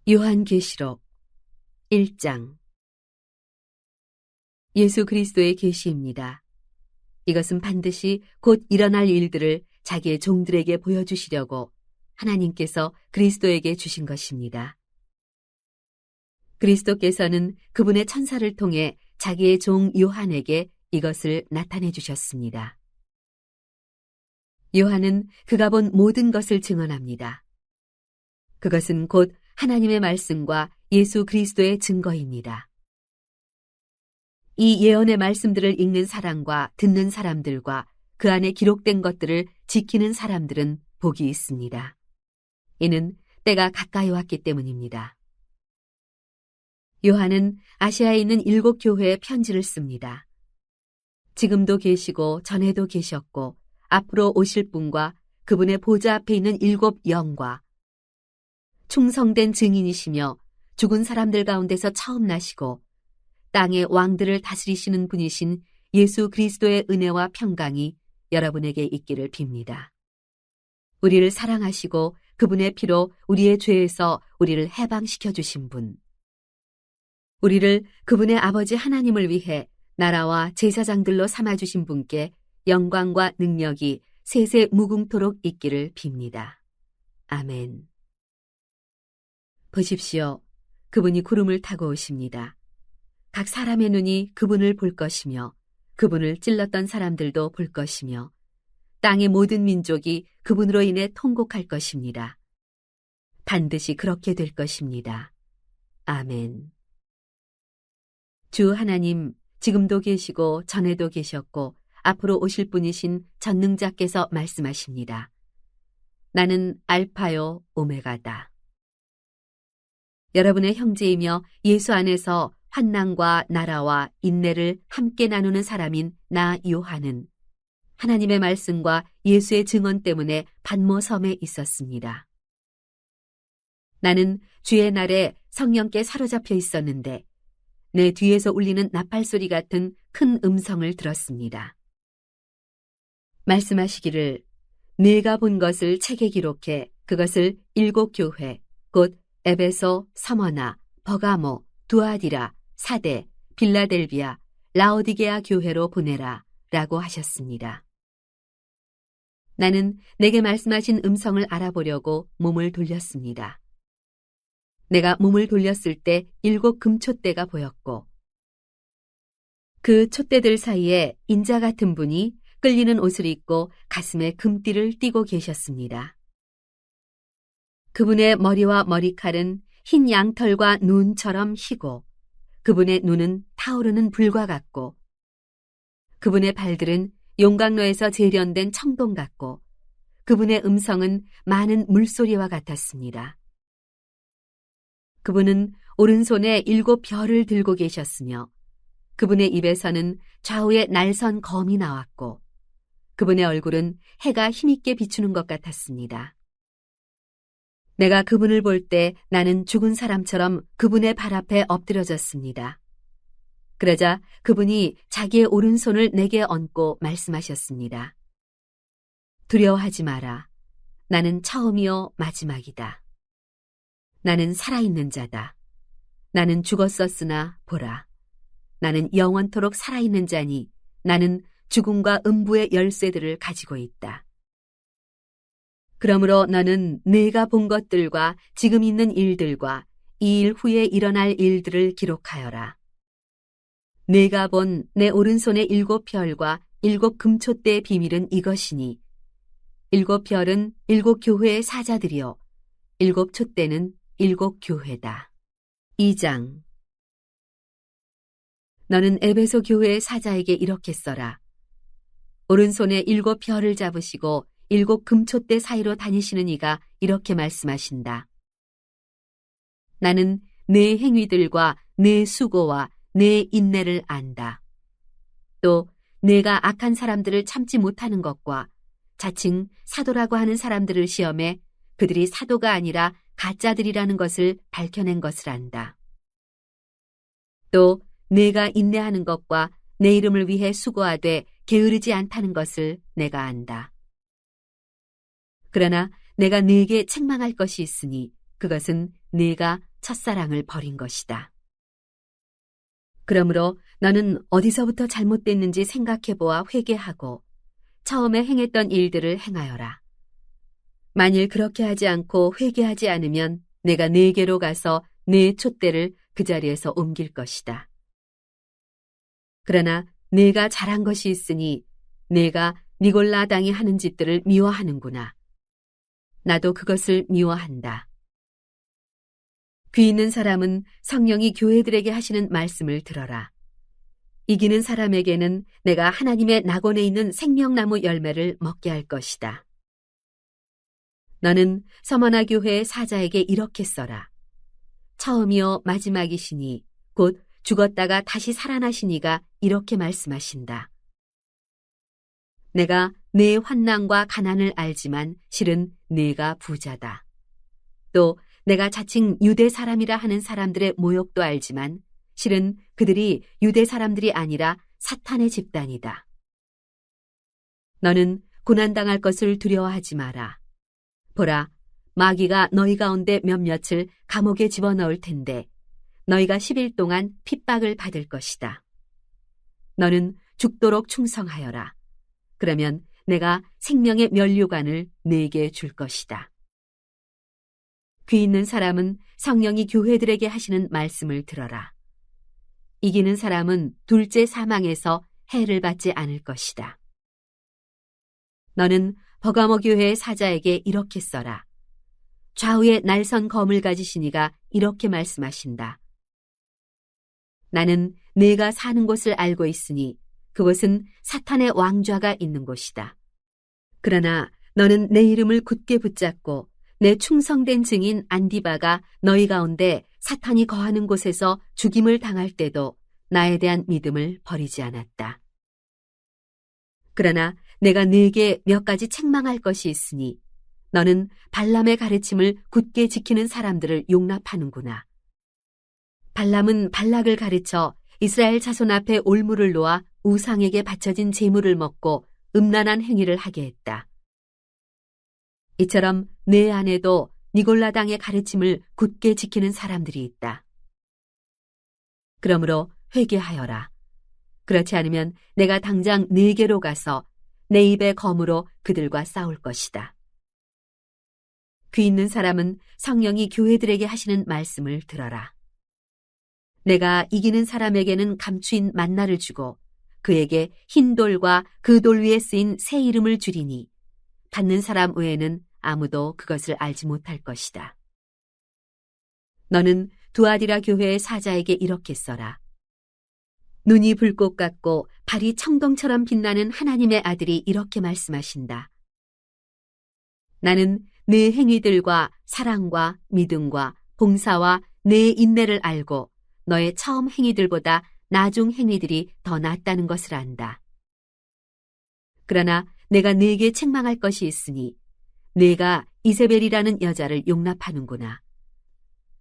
요한계시록 1장. 예수 그리스도의 계시입니다. 이것은 반드시 곧 일어날 일들을 자기의 종들에게 보여주시려고 하나님께서 그리스도에게 주신 것입니다. 그리스도께서는 그분의 천사를 통해 자기의 종 요한에게 이것을 나타내 주셨습니다. 요한은 그가 본 모든 것을 증언합니다. 그것은 곧 하나님의 말씀과 예수 그리스도의 증거입니다. 이 예언의 말씀들을 읽는 사람과 듣는 사람들과 그 안에 기록된 것들을 지키는 사람들은 복이 있습니다. 이는 때가 가까이 왔기 때문입니다. 요한은 아시아에 있는 7 교회에 편지를 씁니다. 지금도 계시고 전에도 계셨고 앞으로 오실 분과 그분의 보좌 앞에 있는 7 영과 충성된 증인이시며 죽은 사람들 가운데서 처음 나시고 땅의 왕들을 다스리시는 분이신 예수 그리스도의 은혜와 평강이 여러분에게 있기를 빕니다. 우리를 사랑하시고 그분의 피로 우리의 죄에서 우리를 해방시켜 주신 분, 우리를 그분의 아버지 하나님을 위해 나라와 제사장들로 삼아주신 분께 영광과 능력이 세세 무궁토록 있기를 빕니다. 아멘. 보십시오. 그분이 구름을 타고 오십니다. 각 사람의 눈이 그분을 볼 것이며 그분을 찔렀던 사람들도 볼 것이며 땅의 모든 민족이 그분으로 인해 통곡할 것입니다. 반드시 그렇게 될 것입니다. 아멘. 주 하나님, 지금도 계시고 전에도 계셨고 앞으로 오실 분이신 전능자께서 말씀하십니다. 나는 알파요 오메가다. 여러분의 형제이며 예수 안에서 환난과 나라와 인내를 함께 나누는 사람인 나 요한은 하나님의 말씀과 예수의 증언 때문에 pat모 섬에 있었습니다. 나는 주의 날에 성령께 사로잡혀 있었는데 내 뒤에서 울리는 나팔 소리 같은 큰 음성을 들었습니다. 말씀하시기를 내가 본 것을 책에 기록해 그것을 7 교회 곧 에베소, 서머나, 버가모, 두아디라, 사데, 빌라델비아, 라오디게아 교회로 보내라 라고 하셨습니다. 나는 내게 말씀하신 음성을 알아보려고 몸을 돌렸습니다. 내가 몸을 돌렸을 때 7 금촛대가 보였고 그 촛대들 사이에 인자 같은 분이 끌리는 옷을 입고 가슴에 금띠를 띠고 계셨습니다. 그분의 머리와 머리칼은 흰 양털과 눈처럼 희고 그분의 눈은 타오르는 불과 같고 그분의 발들은 용광로에서 재련된 청동 같고 그분의 음성은 많은 물소리와 같았습니다. 그분은 오른손에 7 별을 들고 계셨으며 그분의 입에서는 좌우에 날선 검이 나왔고 그분의 얼굴은 해가 힘있게 비추는 것 같았습니다. 내가 그분을 볼 때 나는 죽은 사람처럼 그분의 발 앞에 엎드려졌습니다. 그러자 그분이 자기의 오른손을 내게 얹고 말씀하셨습니다. 두려워하지 마라. 나는 처음이요 마지막이다. 나는 살아있는 자다. 나는 죽었었으나 보라. 나는 영원토록 살아있는 자니 나는 죽음과 음부의 열쇠들을 가지고 있다. 그러므로 너는 내가 본 것들과 지금 있는 일들과 이 일 후에 일어날 일들을 기록하여라. 내가 본 내 오른손의 7 별과 7 금촛대의 비밀은 이것이니 7 별은 7 교회의 사자들이요 7 촛대는 7 교회다. 2장. 너는 에베소 교회의 사자에게 이렇게 써라. 오른손에 7 별을 잡으시고 7 금촛대 사이로 다니시는 이가 이렇게 말씀하신다. 나는 내 행위들과 내 수고와 내 인내를 안다. 또 내가 악한 사람들을 참지 못하는 것과 자칭 사도라고 하는 사람들을 시험해 그들이 사도가 아니라 가짜들이라는 것을 밝혀낸 것을 안다. 또 내가 인내하는 것과 내 이름을 위해 수고하되 게으르지 않다는 것을 내가 안다. 그러나 내가 네게 책망할 것이 있으니 그것은 네가 첫사랑을 버린 것이다. 그러므로 너는 어디서부터 잘못됐는지 생각해보아 회개하고 처음에 행했던 일들을 행하여라. 만일 그렇게 하지 않고 회개하지 않으면 내가 네게로 가서 네 촛대를 그 자리에서 옮길 것이다. 그러나 네가 잘한 것이 있으니 네가 니골라 당이 하는 짓들을 미워하는구나. 나도 그것을 미워한다. 귀 있는 사람은 성령이 교회들에게 하시는 말씀을 들어라. 이기는 사람에게는 내가 하나님의 낙원에 있는 생명나무 열매를 먹게 할 것이다. 너는 서머나 교회의 사자에게 이렇게 써라. 처음이요 마지막이시니 곧 죽었다가 다시 살아나시니가 이렇게 말씀하신다. 내가 네 환난과 가난을 알지만 실은 네가 부자다. 또 내가 자칭 유대 사람이라 하는 사람들의 모욕도 알지만 실은 그들이 유대 사람들이 아니라 사탄의 집단이다. 너는 고난당할 것을 두려워하지 마라. 보라, 마귀가 너희 가운데 몇몇을 감옥에 집어넣을 텐데 너희가 10일 동안 핍박을 받을 것이다. 너는 죽도록 충성하여라. 그러면 내가 생명의 면류관을 네게 줄 것이다. 귀 있는 사람은 성령이 교회들에게 하시는 말씀을 들어라. 이기는 사람은 둘째 사망에서 해를 받지 않을 것이다. 너는 버가모 교회의 사자에게 이렇게 써라. 좌우에 날선 검을 가지시니가 이렇게 말씀하신다. 나는 네가 사는 곳을 알고 있으니 그곳은 사탄의 왕좌가 있는 곳이다. 그러나 너는 내 이름을 굳게 붙잡고 내 충성된 증인 안디바가 너희 가운데 사탄이 거하는 곳에서 죽임을 당할 때도 나에 대한 믿음을 버리지 않았다. 그러나 내가 네게 몇 가지 책망할 것이 있으니 너는 발람의 가르침을 굳게 지키는 사람들을 용납하는구나. 발람은 발락을 가르쳐 이스라엘 자손 앞에 올무를 놓아 우상에게 바쳐진 제물을 먹고 음란한 행위를 하게 했다. 이처럼 내 안에도 니골라 당의 가르침을 굳게 지키는 사람들이 있다. 그러므로 회개하여라. 그렇지 않으면 내가 당장 네게로 가서 내 입의 검으로 그들과 싸울 것이다. 귀 있는 사람은 성령이 교회들에게 하시는 말씀을 들어라. 내가 이기는 사람에게는 감추인 만나를 주고 그에게 흰 돌과 그 돌 위에 쓰인 새 이름을 주리니 받는 사람 외에는 아무도 그것을 알지 못할 것이다. 너는 두아디라 교회의 사자에게 이렇게 써라. 눈이 불꽃 같고 발이 청동처럼 빛나는 하나님의 아들이 이렇게 말씀하신다. 나는 네 행위들과 사랑과 믿음과 봉사와 내 인내를 알고 너의 처음 행위들보다 나중 행위들이 더 낫다는 것을 안다. 그러나 내가 네게 책망할 것이 있으니 네가 이세벨이라는 여자를 용납하는구나.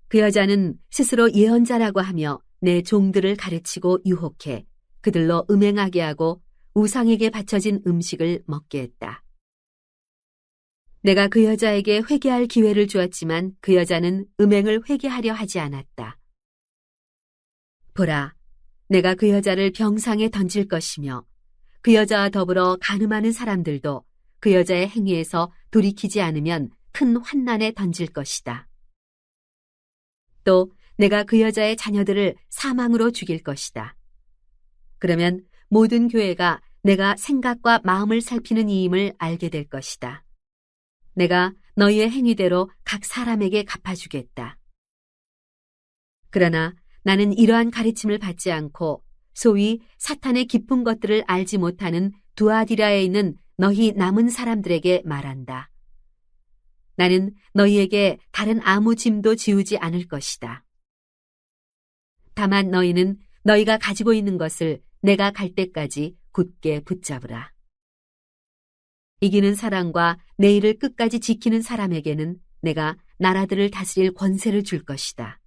그 여자는 스스로 예언자라고 하며 내 종들을 가르치고 유혹해 그들로 음행하게 하고 우상에게 바쳐진 음식을 먹게 했다. 내가 그 여자에게 회개할 기회를 주었지만 그 여자는 음행을 회개하려 하지 않았다. 보라, 내가 그 여자를 병상에 던질 것이며 그 여자와 더불어 간음하는 사람들도 그 여자의 행위에서 돌이키지 않으면 큰 환난에 던질 것이다. 또 내가 그 여자의 자녀들을 사망으로 죽일 것이다. 그러면 모든 교회가 내가 생각과 마음을 살피는 이임을 알게 될 것이다. 내가 너희의 행위대로 각 사람에게 갚아주겠다. 그러나 나는 이러한 가르침을 받지 않고 소위 사탄의 깊은 것들을 알지 못하는 두아디라에 있는 너희 남은 사람들에게 말한다. 나는 너희에게 다른 아무 짐도 지우지 않을 것이다. 다만 너희는 너희가 가지고 있는 것을 내가 갈 때까지 굳게 붙잡으라. 이기는 사람과 내 일을 끝까지 지키는 사람에게는 내가 나라들을 다스릴 권세를 줄 것이다.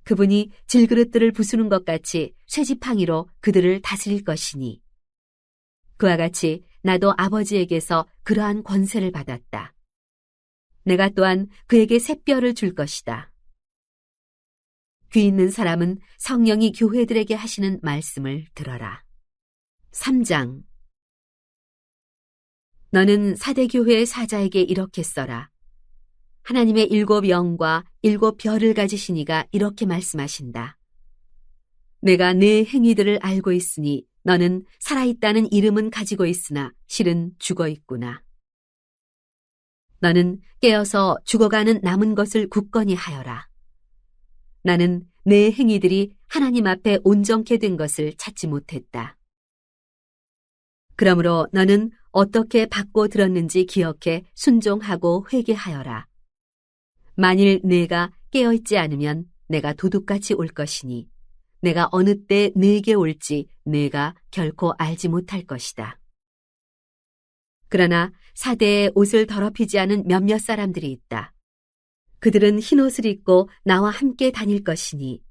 그분이 질그릇들을 부수는 것 같이 쇠지팡이로 그들을 다스릴 것이니 그와 같이 나도 아버지에게서 그러한 권세를 받았다. 내가 또한 그에게 새뼈를 줄 것이다. 귀 있는 사람은 성령이 교회들에게 하시는 말씀을 들어라. 3장. 너는 사대교회의 사자에게 이렇게 써라. 하나님의 7 영과 7 별을 가지신 이가 이렇게 말씀하신다. 내가 네 행위들을 알고 있으니 너는 살아있다는 이름은 가지고 있으나 실은 죽어 있구나. 너는 깨어서 죽어가는 남은 것을 굳건히 하여라. 나는 내 행위들이 하나님 앞에 온전케 된 것을 찾지 못했다. 그러므로 너는 어떻게 받고 들었는지 기억해 순종하고 회개하여라. 만일 내가 깨어있지 않으면 내가 도둑같이 올 것이니 내가 어느 때 내게 올지 내가 결코 알지 못할 것이다. 그러나 사대에 옷을 더럽히지 않은 몇몇 사람들이 있다. 그들은 흰옷을 입고 나와 함께 다닐 것이니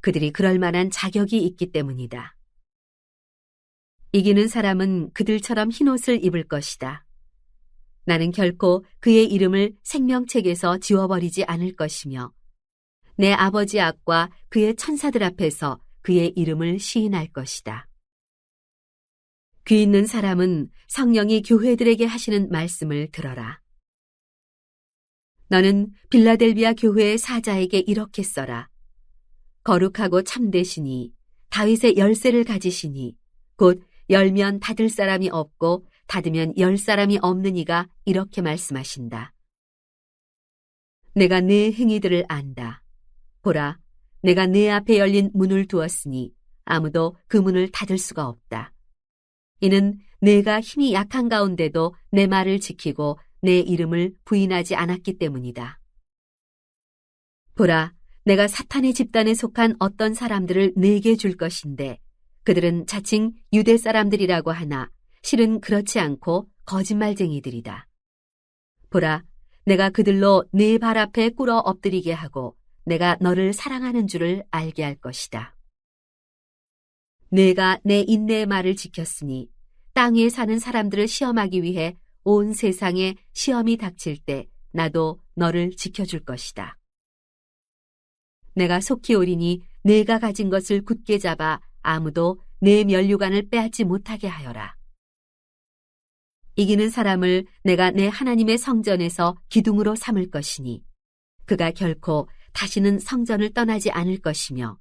그들이 그럴 만한 자격이 있기 때문이다. 이기는 사람은 그들처럼 흰옷을 입을 것이다. 나는 결코 그의 이름을 생명책에서 지워버리지 않을 것이며 내 아버지 앞과 그의 천사들 앞에서 그의 이름을 시인할 것이다. 귀 있는 사람은 성령이 교회들에게 하시는 말씀을 들어라. 너는 빌라델비아 교회의 사자에게 이렇게 써라. 거룩하고 참되시니 다윗의 열쇠를 가지시니 곧 열면 닫을 사람이 없고 닫으면 열 사람이 없는 이가 이렇게 말씀하신다. 내가 네 행위들을 안다. 보라, 내가 네 앞에 열린 문을 두었으니 아무도 그 문을 닫을 수가 없다. 이는 내가 힘이 약한 가운데도 내 말을 지키고 내 이름을 부인하지 않았기 때문이다. 보라, 내가 사탄의 집단에 속한 어떤 사람들을 내게 줄 것인데 그들은 자칭 유대 사람들이라고 하나 실은 그렇지 않고 거짓말쟁이들이다. 보라, 내가 그들로 네 발 앞에 꿇어 엎드리게 하고 내가 너를 사랑하는 줄을 알게 할 것이다. 내가 내 인내의 말을 지켰으니 땅 위에 사는 사람들을 시험하기 위해 온 세상에 시험이 닥칠 때 나도 너를 지켜줄 것이다. 내가 속히 오리니 내가 가진 것을 굳게 잡아 아무도 내 면류관을 빼앗지 못하게 하여라. 이기는 사람을 내가 내 하나님의 성전에서 기둥으로 삼을 것이니 그가 결코 다시는 성전을 떠나지 않을 것이며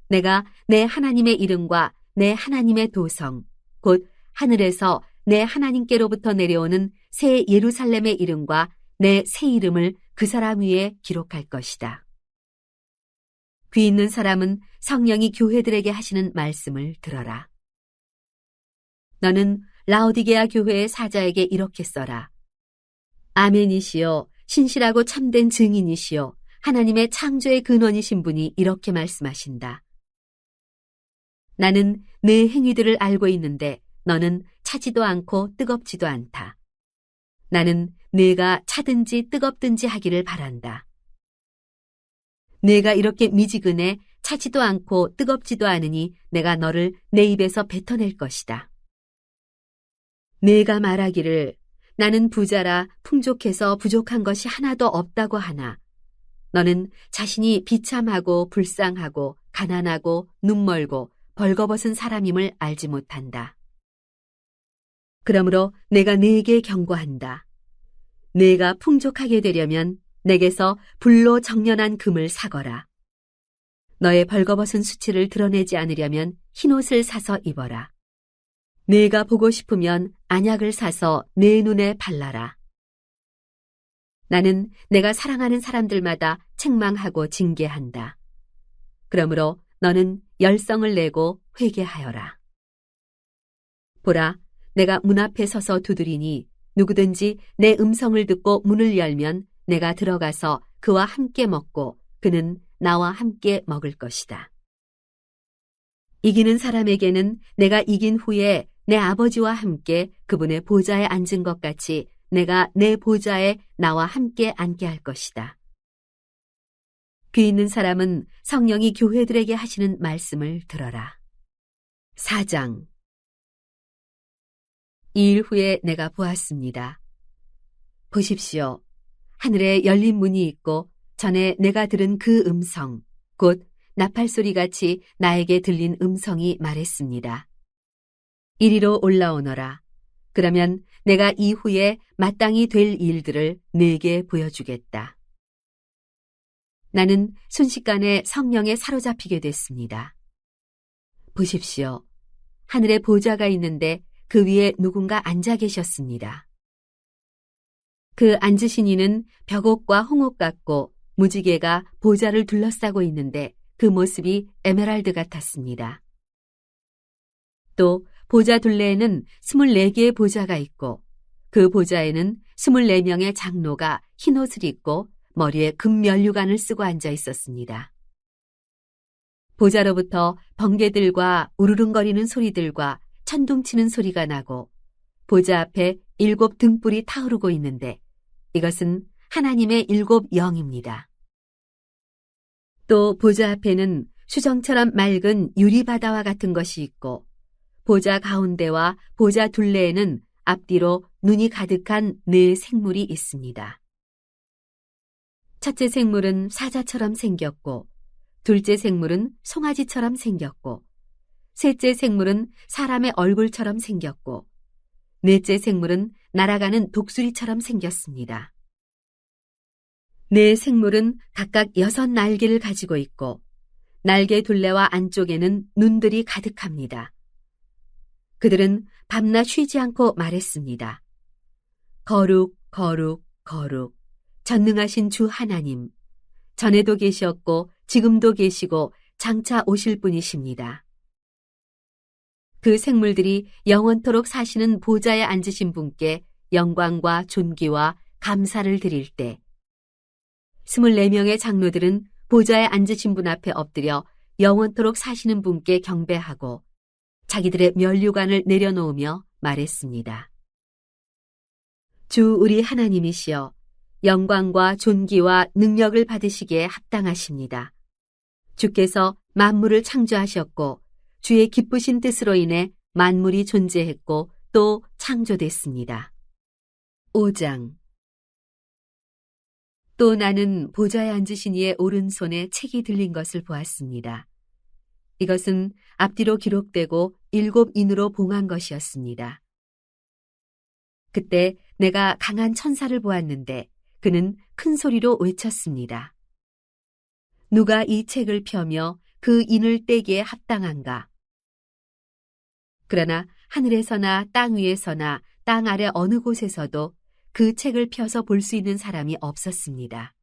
내가 내 하나님의 이름과 내 하나님의 도성 곧 하늘에서 내 하나님께로부터 내려오는 새 예루살렘의 이름과 내 새 이름을 그 사람 위에 기록할 것이다. 귀 있는 사람은 성령이 교회들에게 하시는 말씀을 들어라. 너는 라오디게아 교회의 사자에게 이렇게 써라. 아멘이시여, 신실하고 참된 증인이시여, 하나님의 창조의 근원이신 분이 이렇게 말씀하신다. 나는 내 행위들을 알고 있는데 너는 차지도 않고 뜨겁지도 않다. 나는 내가 차든지 뜨겁든지 하기를 바란다. 내가 이렇게 미지근해 차지도 않고 뜨겁지도 않으니 내가 너를 내 입에서 뱉어낼 것이다. 내가 말하기를 나는 부자라 풍족해서 부족한 것이 하나도 없다고 하나 너는 자신이 비참하고 불쌍하고 가난하고 눈멀고 벌거벗은 사람임을 알지 못한다. 그러므로 내가 네게 경고한다. 네가 풍족하게 되려면 내게서 불로 정련한 금을 사거라. 너의 벌거벗은 수치를 드러내지 않으려면 흰옷을 사서 입어라. 네가 보고 싶으면 안약을 사서 내 눈에 발라라. 나는 내가 사랑하는 사람들마다 책망하고 징계한다. 그러므로 너는 열성을 내고 회개하여라. 보라, 내가 문 앞에 서서 두드리니 누구든지 내 음성을 듣고 문을 열면 내가 들어가서 그와 함께 먹고 그는 나와 함께 먹을 것이다. 이기는 사람에게는 내가 이긴 후에 내 아버지와 함께 그분의 보좌에 앉은 것 같이 내가 내 보좌에 나와 함께 앉게 할 것이다. 귀 있는 사람은 성령이 교회들에게 하시는 말씀을 들어라. 4장. 이 일 후에 내가 보았습니다. 보십시오. 하늘에 열린 문이 있고 전에 내가 들은 그 음성, 곧 나팔소리같이 나에게 들린 음성이 말했습니다. 이리로 올라오너라. 그러면 내가 이후에 마땅히 될 일들을 네게 보여주겠다. 나는 순식간에 성령에 사로잡히게 됐습니다. 보십시오. 하늘에 보좌가 있는데 그 위에 누군가 앉아 계셨습니다. 그 앉으신 이는 벽옥과 홍옥 같고 무지개가 보좌를 둘러싸고 있는데 그 모습이 에메랄드 같았습니다. 또 보좌 둘레에는 24개의 보좌가 있고 그 보좌에는 24명의 장로가 흰옷을 입고 머리에 금면류관을 쓰고 앉아 있었습니다. 보좌로부터 번개들과 우르릉거리는 소리들과 천둥치는 소리가 나고 보좌 앞에 7 등불이 타오르고 있는데 이것은 하나님의 7 영입니다. 또 보좌 앞에는 수정처럼 맑은 유리바다와 같은 것이 있고 보좌 가운데와 보좌 둘레에는 앞뒤로 눈이 가득한 4 생물이 있습니다. 첫째 생물은 사자처럼 생겼고 둘째 생물은 송아지처럼 생겼고 셋째 생물은 사람의 얼굴처럼 생겼고 넷째 생물은 날아가는 독수리처럼 생겼습니다. 4 생물은 각각 6 날개를 가지고 있고 날개 둘레와 안쪽에는 눈들이 가득합니다. 그들은 밤낮 쉬지 않고 말했습니다. 거룩, 거룩, 거룩, 전능하신 주 하나님, 전에도 계셨고 지금도 계시고 장차 오실 분이십니다. 그 생물들이 영원토록 사시는 보좌에 앉으신 분께 영광과 존귀와 감사를 드릴 때 24명의 장로들은 보좌에 앉으신 분 앞에 엎드려 영원토록 사시는 분께 경배하고 자기들의 면류관을 내려놓으며 말했습니다. 주 우리 하나님이시여 영광과 존귀와 능력을 받으시기에 합당하십니다. 주께서 만물을 창조하셨고 주의 기쁘신 뜻으로 인해 만물이 존재했고 또 창조됐습니다. 5장. 또 나는 보좌에 앉으신 이의 오른손에 책이 들린 것을 보았습니다. 이것은 앞뒤로 기록되고 7 인으로 봉한 것이었습니다. 그때 내가 강한 천사를 보았는데 그는 큰 소리로 외쳤습니다. 누가 이 책을 펴며 그 인을 떼기에 합당한가? 그러나 하늘에서나 땅 위에서나 땅 아래 어느 곳에서도 그 책을 펴서 볼 수 있는 사람이 없었습니다.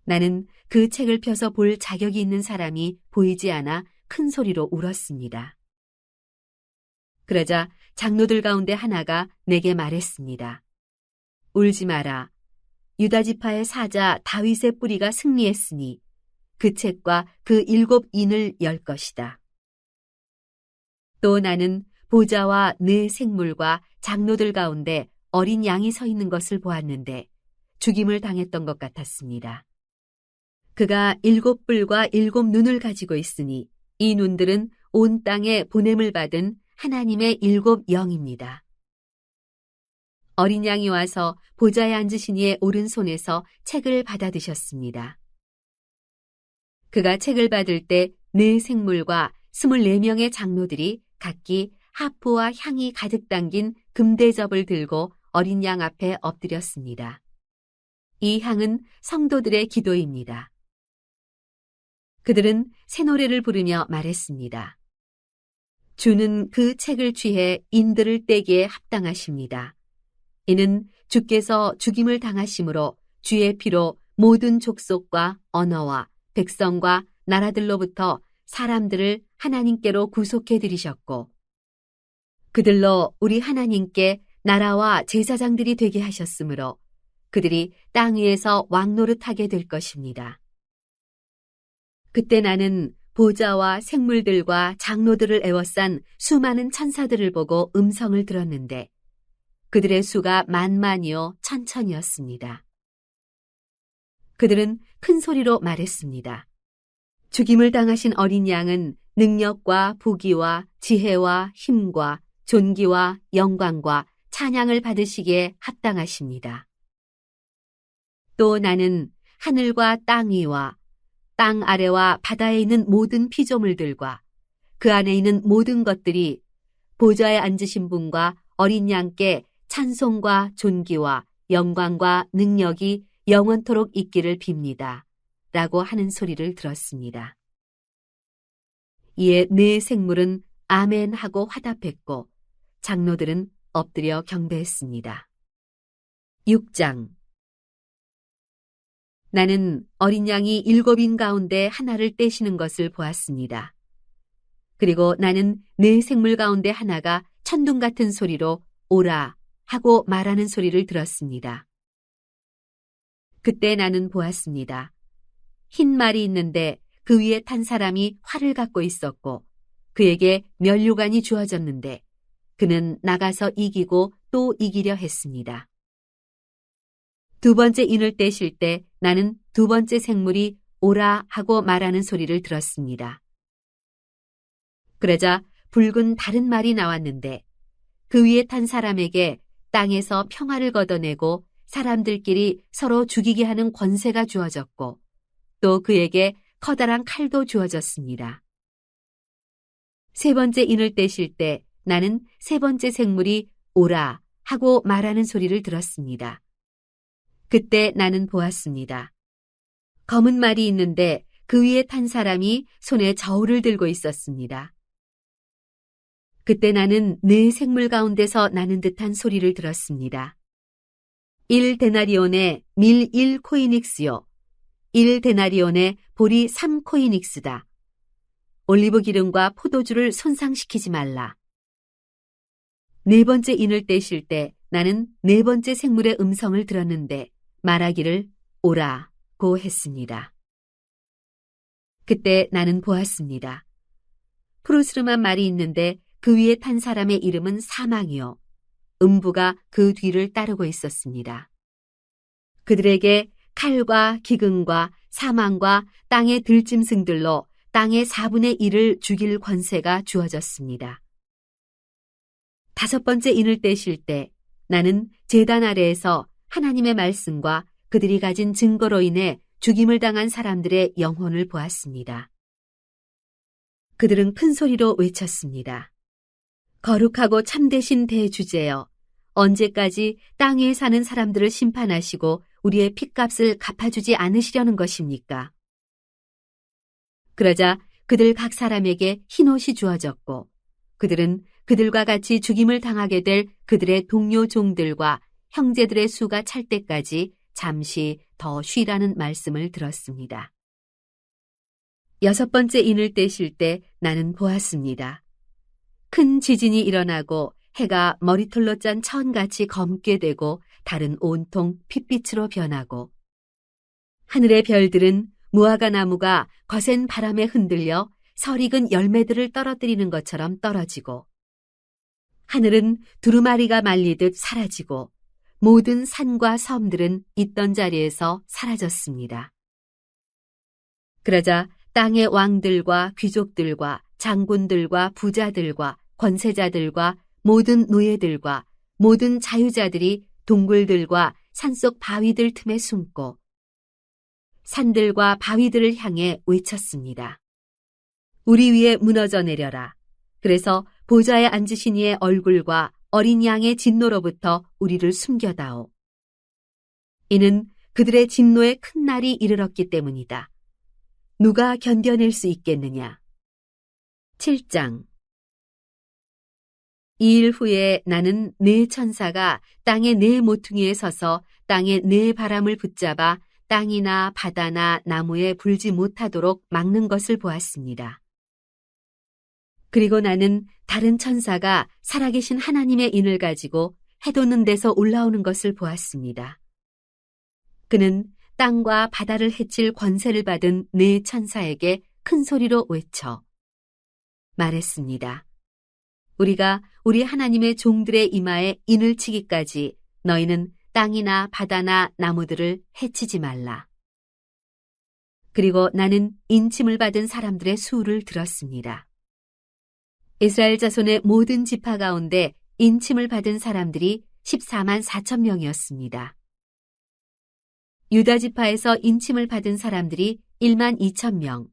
나는 그 책을 펴서 볼 자격이 있는 사람이 보이지 않아 큰 소리로 울었습니다. 그러자 장로들 가운데 하나가 내게 말했습니다. 울지 마라. 유다 지파의 사자 다윗의 뿌리가 승리했으니 그 책과 그 7 인을 열 것이다. 또 나는 보좌와 4 생물과 장로들 가운데 어린 양이 서 있는 것을 보았는데 죽임을 당했던 것 같았습니다. 그가 7 뿔과 7 눈을 가지고 있으니 이 눈들은 온 땅에 보냄을 받은 하나님의 7 영입니다. 어린 양이 와서 보좌에 앉으신 이의 오른손에서 책을 받아 드셨습니다. 그가 책을 받을 때 4 생물과 24명의 장로들이 각기 하프와 향이 가득 담긴 금대접을 들고 어린 양 앞에 엎드렸습니다. 이 향은 성도들의 기도입니다. 그들은 새 노래를 부르며 말했습니다. 주는 그 책을 취해 인들을 떼기에 합당하십니다. 이는 주께서 죽임을 당하심으로 주의 피로 모든 족속과 언어와 백성과 나라들로부터 사람들을 하나님께로 구속해 드리셨고 그들로 우리 하나님께 나라와 제사장들이 되게 하셨으므로 그들이 땅 위에서 왕노릇하게 될 것입니다. 그때 나는 보좌와 생물들과 장로들을 에워싼 수많은 천사들을 보고 음성을 들었는데 그들의 수가 만만이요 천천이었습니다. 그들은 큰 소리로 말했습니다. 죽임을 당하신 어린 양은 능력과 부귀와 지혜와 힘과 존귀와 영광과 찬양을 받으시기에 합당하십니다. 또 나는 하늘과 땅 위와 땅 아래와 바다에 있는 모든 피조물들과 그 안에 있는 모든 것들이 보좌에 앉으신 분과 어린 양께 찬송과 존귀와 영광과 능력이 영원토록 있기를 빕니다. 라고 하는 소리를 들었습니다. 이에 네 생물은 아멘 하고 화답했고 장로들은 엎드려 경배했습니다. 6장. 나는 어린 양이 7인 가운데 하나를 떼시는 것을 보았습니다. 그리고 나는 네 생물 가운데 하나가 천둥 같은 소리로 오라 하고 말하는 소리를 들었습니다. 그때 나는 보았습니다. 흰 말이 있는데 그 위에 탄 사람이 활을 갖고 있었고 그에게 면류관이 주어졌는데 그는 나가서 이기고 또 이기려 했습니다. 두 번째 인을 떼실 때 나는 두 번째 생물이 오라 하고 말하는 소리를 들었습니다. 그러자 붉은 다른 말이 나왔는데 그 위에 탄 사람에게 땅에서 평화를 걷어내고 사람들끼리 서로 죽이게 하는 권세가 주어졌고 또 그에게 커다란 칼도 주어졌습니다. 세 번째 인을 떼실 때 나는 세 번째 생물이 오라 하고 말하는 소리를 들었습니다. 그때 나는 보았습니다. 검은 말이 있는데 그 위에 탄 사람이 손에 저울을 들고 있었습니다. 그때 나는 네 생물 가운데서 나는 듯한 소리를 들었습니다. 1데나리온의 밀 1코이닉스요. 1데나리온의 보리 3코이닉스다. 올리브 기름과 포도주를 손상시키지 말라. 네 번째 인을 떼실 때 나는 네 번째 생물의 음성을 들었는데 말하기를 오라고 했습니다. 그때 나는 보았습니다. 푸르스름한 말이 있는데 그 위에 탄 사람의 이름은 사망이요. 음부가 그 뒤를 따르고 있었습니다. 그들에게 칼과 기근과 사망과 땅의 들짐승들로 땅의 4분의 1을 죽일 권세가 주어졌습니다. 다섯 번째 인을 떼실 때 나는 제단 아래에서 하나님의 말씀과 그들이 가진 증거로 인해 죽임을 당한 사람들의 영혼을 보았습니다. 그들은 큰 소리로 외쳤습니다. 거룩하고 참되신 대주제여, 언제까지 땅 위에 사는 사람들을 심판하시고 우리의 핏값을 갚아주지 않으시려는 것입니까? 그러자 그들 각 사람에게 흰옷이 주어졌고 그들은 그들과 같이 죽임을 당하게 될 그들의 동료 종들과 형제들의 수가 찰 때까지 잠시 더 쉬라는 말씀을 들었습니다. 여섯 번째 인을 떼실 때 나는 보았습니다. 큰 지진이 일어나고 해가 머리털로 짠 천같이 검게 되고 달은 온통 핏빛으로 변하고 하늘의 별들은 무화과 나무가 거센 바람에 흔들려 설익은 열매들을 떨어뜨리는 것처럼 떨어지고 하늘은 두루마리가 말리듯 사라지고 모든 산과 섬들은 있던 자리에서 사라졌습니다. 그러자 땅의 왕들과 귀족들과 장군들과 부자들과 권세자들과 모든 노예들과 모든 자유자들이 동굴들과 산속 바위들 틈에 숨고 산들과 바위들을 향해 외쳤습니다. 우리 위에 무너져 내려라. 그래서 보좌에 앉으신 이의 얼굴과 어린 양의 진노로부터 우리를 숨겨다오. 이는 그들의 진노의 큰 날이 이르렀기 때문이다. 누가 견뎌낼 수 있겠느냐? 7장. 이 일 후에 나는 네 천사가 땅의 네 모퉁이에 서서 땅의 네 바람을 붙잡아 땅이나 바다나 나무에 불지 못하도록 막는 것을 보았습니다. 그리고 나는 다른 천사가 살아계신 하나님의 인을 가지고 해돋는 데서 올라오는 것을 보았습니다. 그는 땅과 바다를 해칠 권세를 받은 네 천사에게 큰 소리로 외쳐 말했습니다. 우리가 우리 하나님의 종들의 이마에 인을 치기까지 너희는 땅이나 바다나 나무들을 해치지 말라. 그리고 나는 인침을 받은 사람들의 수를 들었습니다. 이스라엘 자손의 모든 지파 가운데 인침을 받은 사람들이 14만 4천 명이었습니다. 유다 지파에서 인침을 받은 사람들이 1만 2천 명,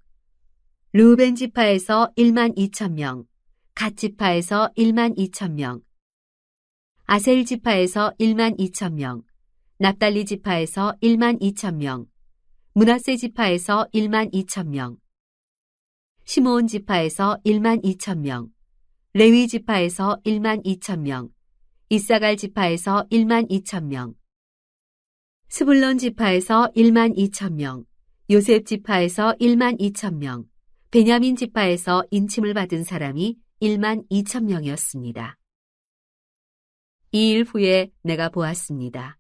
르우벤 지파에서 1만 2천 명, 갓 지파에서 1만 2천 명, 아셀 지파에서 1만 2천 명, 납달리 지파에서 1만 2천 명, 므낫세 지파에서 1만 2천 명, 시므온 지파에서 1만 2천 명, 레위 지파에서 1만 2천 명, 이사갈 지파에서 1만 2천 명, 스불론 지파에서 1만 2천 명, 요셉 지파에서 1만 2천 명, 베냐민 지파에서 인침을 받은 사람이 1만 2천 명이었습니다. 2일 후에 내가 보았습니다.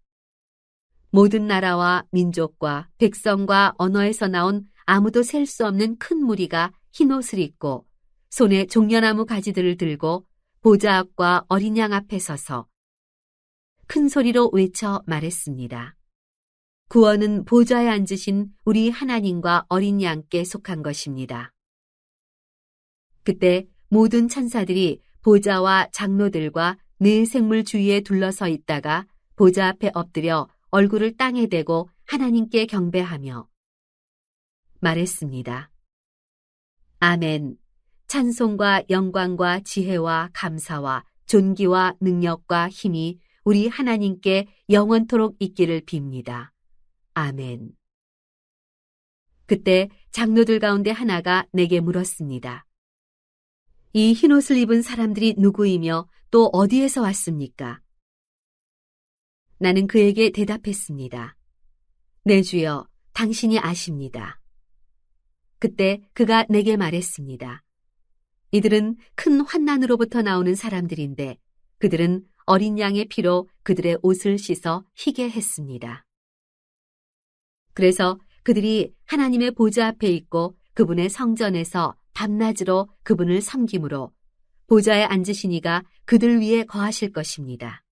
모든 나라와 민족과 백성과 언어에서 나온 아무도 셀 수 없는 큰 무리가 흰 옷을 입고 손에 종려나무 가지들을 들고 보좌 앞과 어린 양 앞에 서서 큰 소리로 외쳐 말했습니다. 구원은 보좌에 앉으신 우리 하나님과 어린 양께 속한 것입니다. 그때 모든 천사들이 보좌와 장로들과 네 생물 주위에 둘러서 있다가 보좌 앞에 엎드려 얼굴을 땅에 대고 하나님께 경배하며 말했습니다. 아멘. 찬송과 영광과 지혜와 감사와 존귀와 능력과 힘이 우리 하나님께 영원토록 있기를 빕니다. 아멘. 그때 장로들 가운데 하나가 내게 물었습니다. 이 흰옷을 입은 사람들이 누구이며 또 어디에서 왔습니까? 나는 그에게 대답했습니다. 내 주여, 당신이 아십니다. 그때 그가 내게 말했습니다. 이들은 큰 환난으로부터 나오는 사람들인데 그들은 어린 양의 피로 그들의 옷을 씻어 희게 했습니다. 그래서 그들이 하나님의 보좌 앞에 있고 그분의 성전에서 밤낮으로 그분을 섬김으로 보좌에 앉으시니가 그들 위에 거하실 것입니다.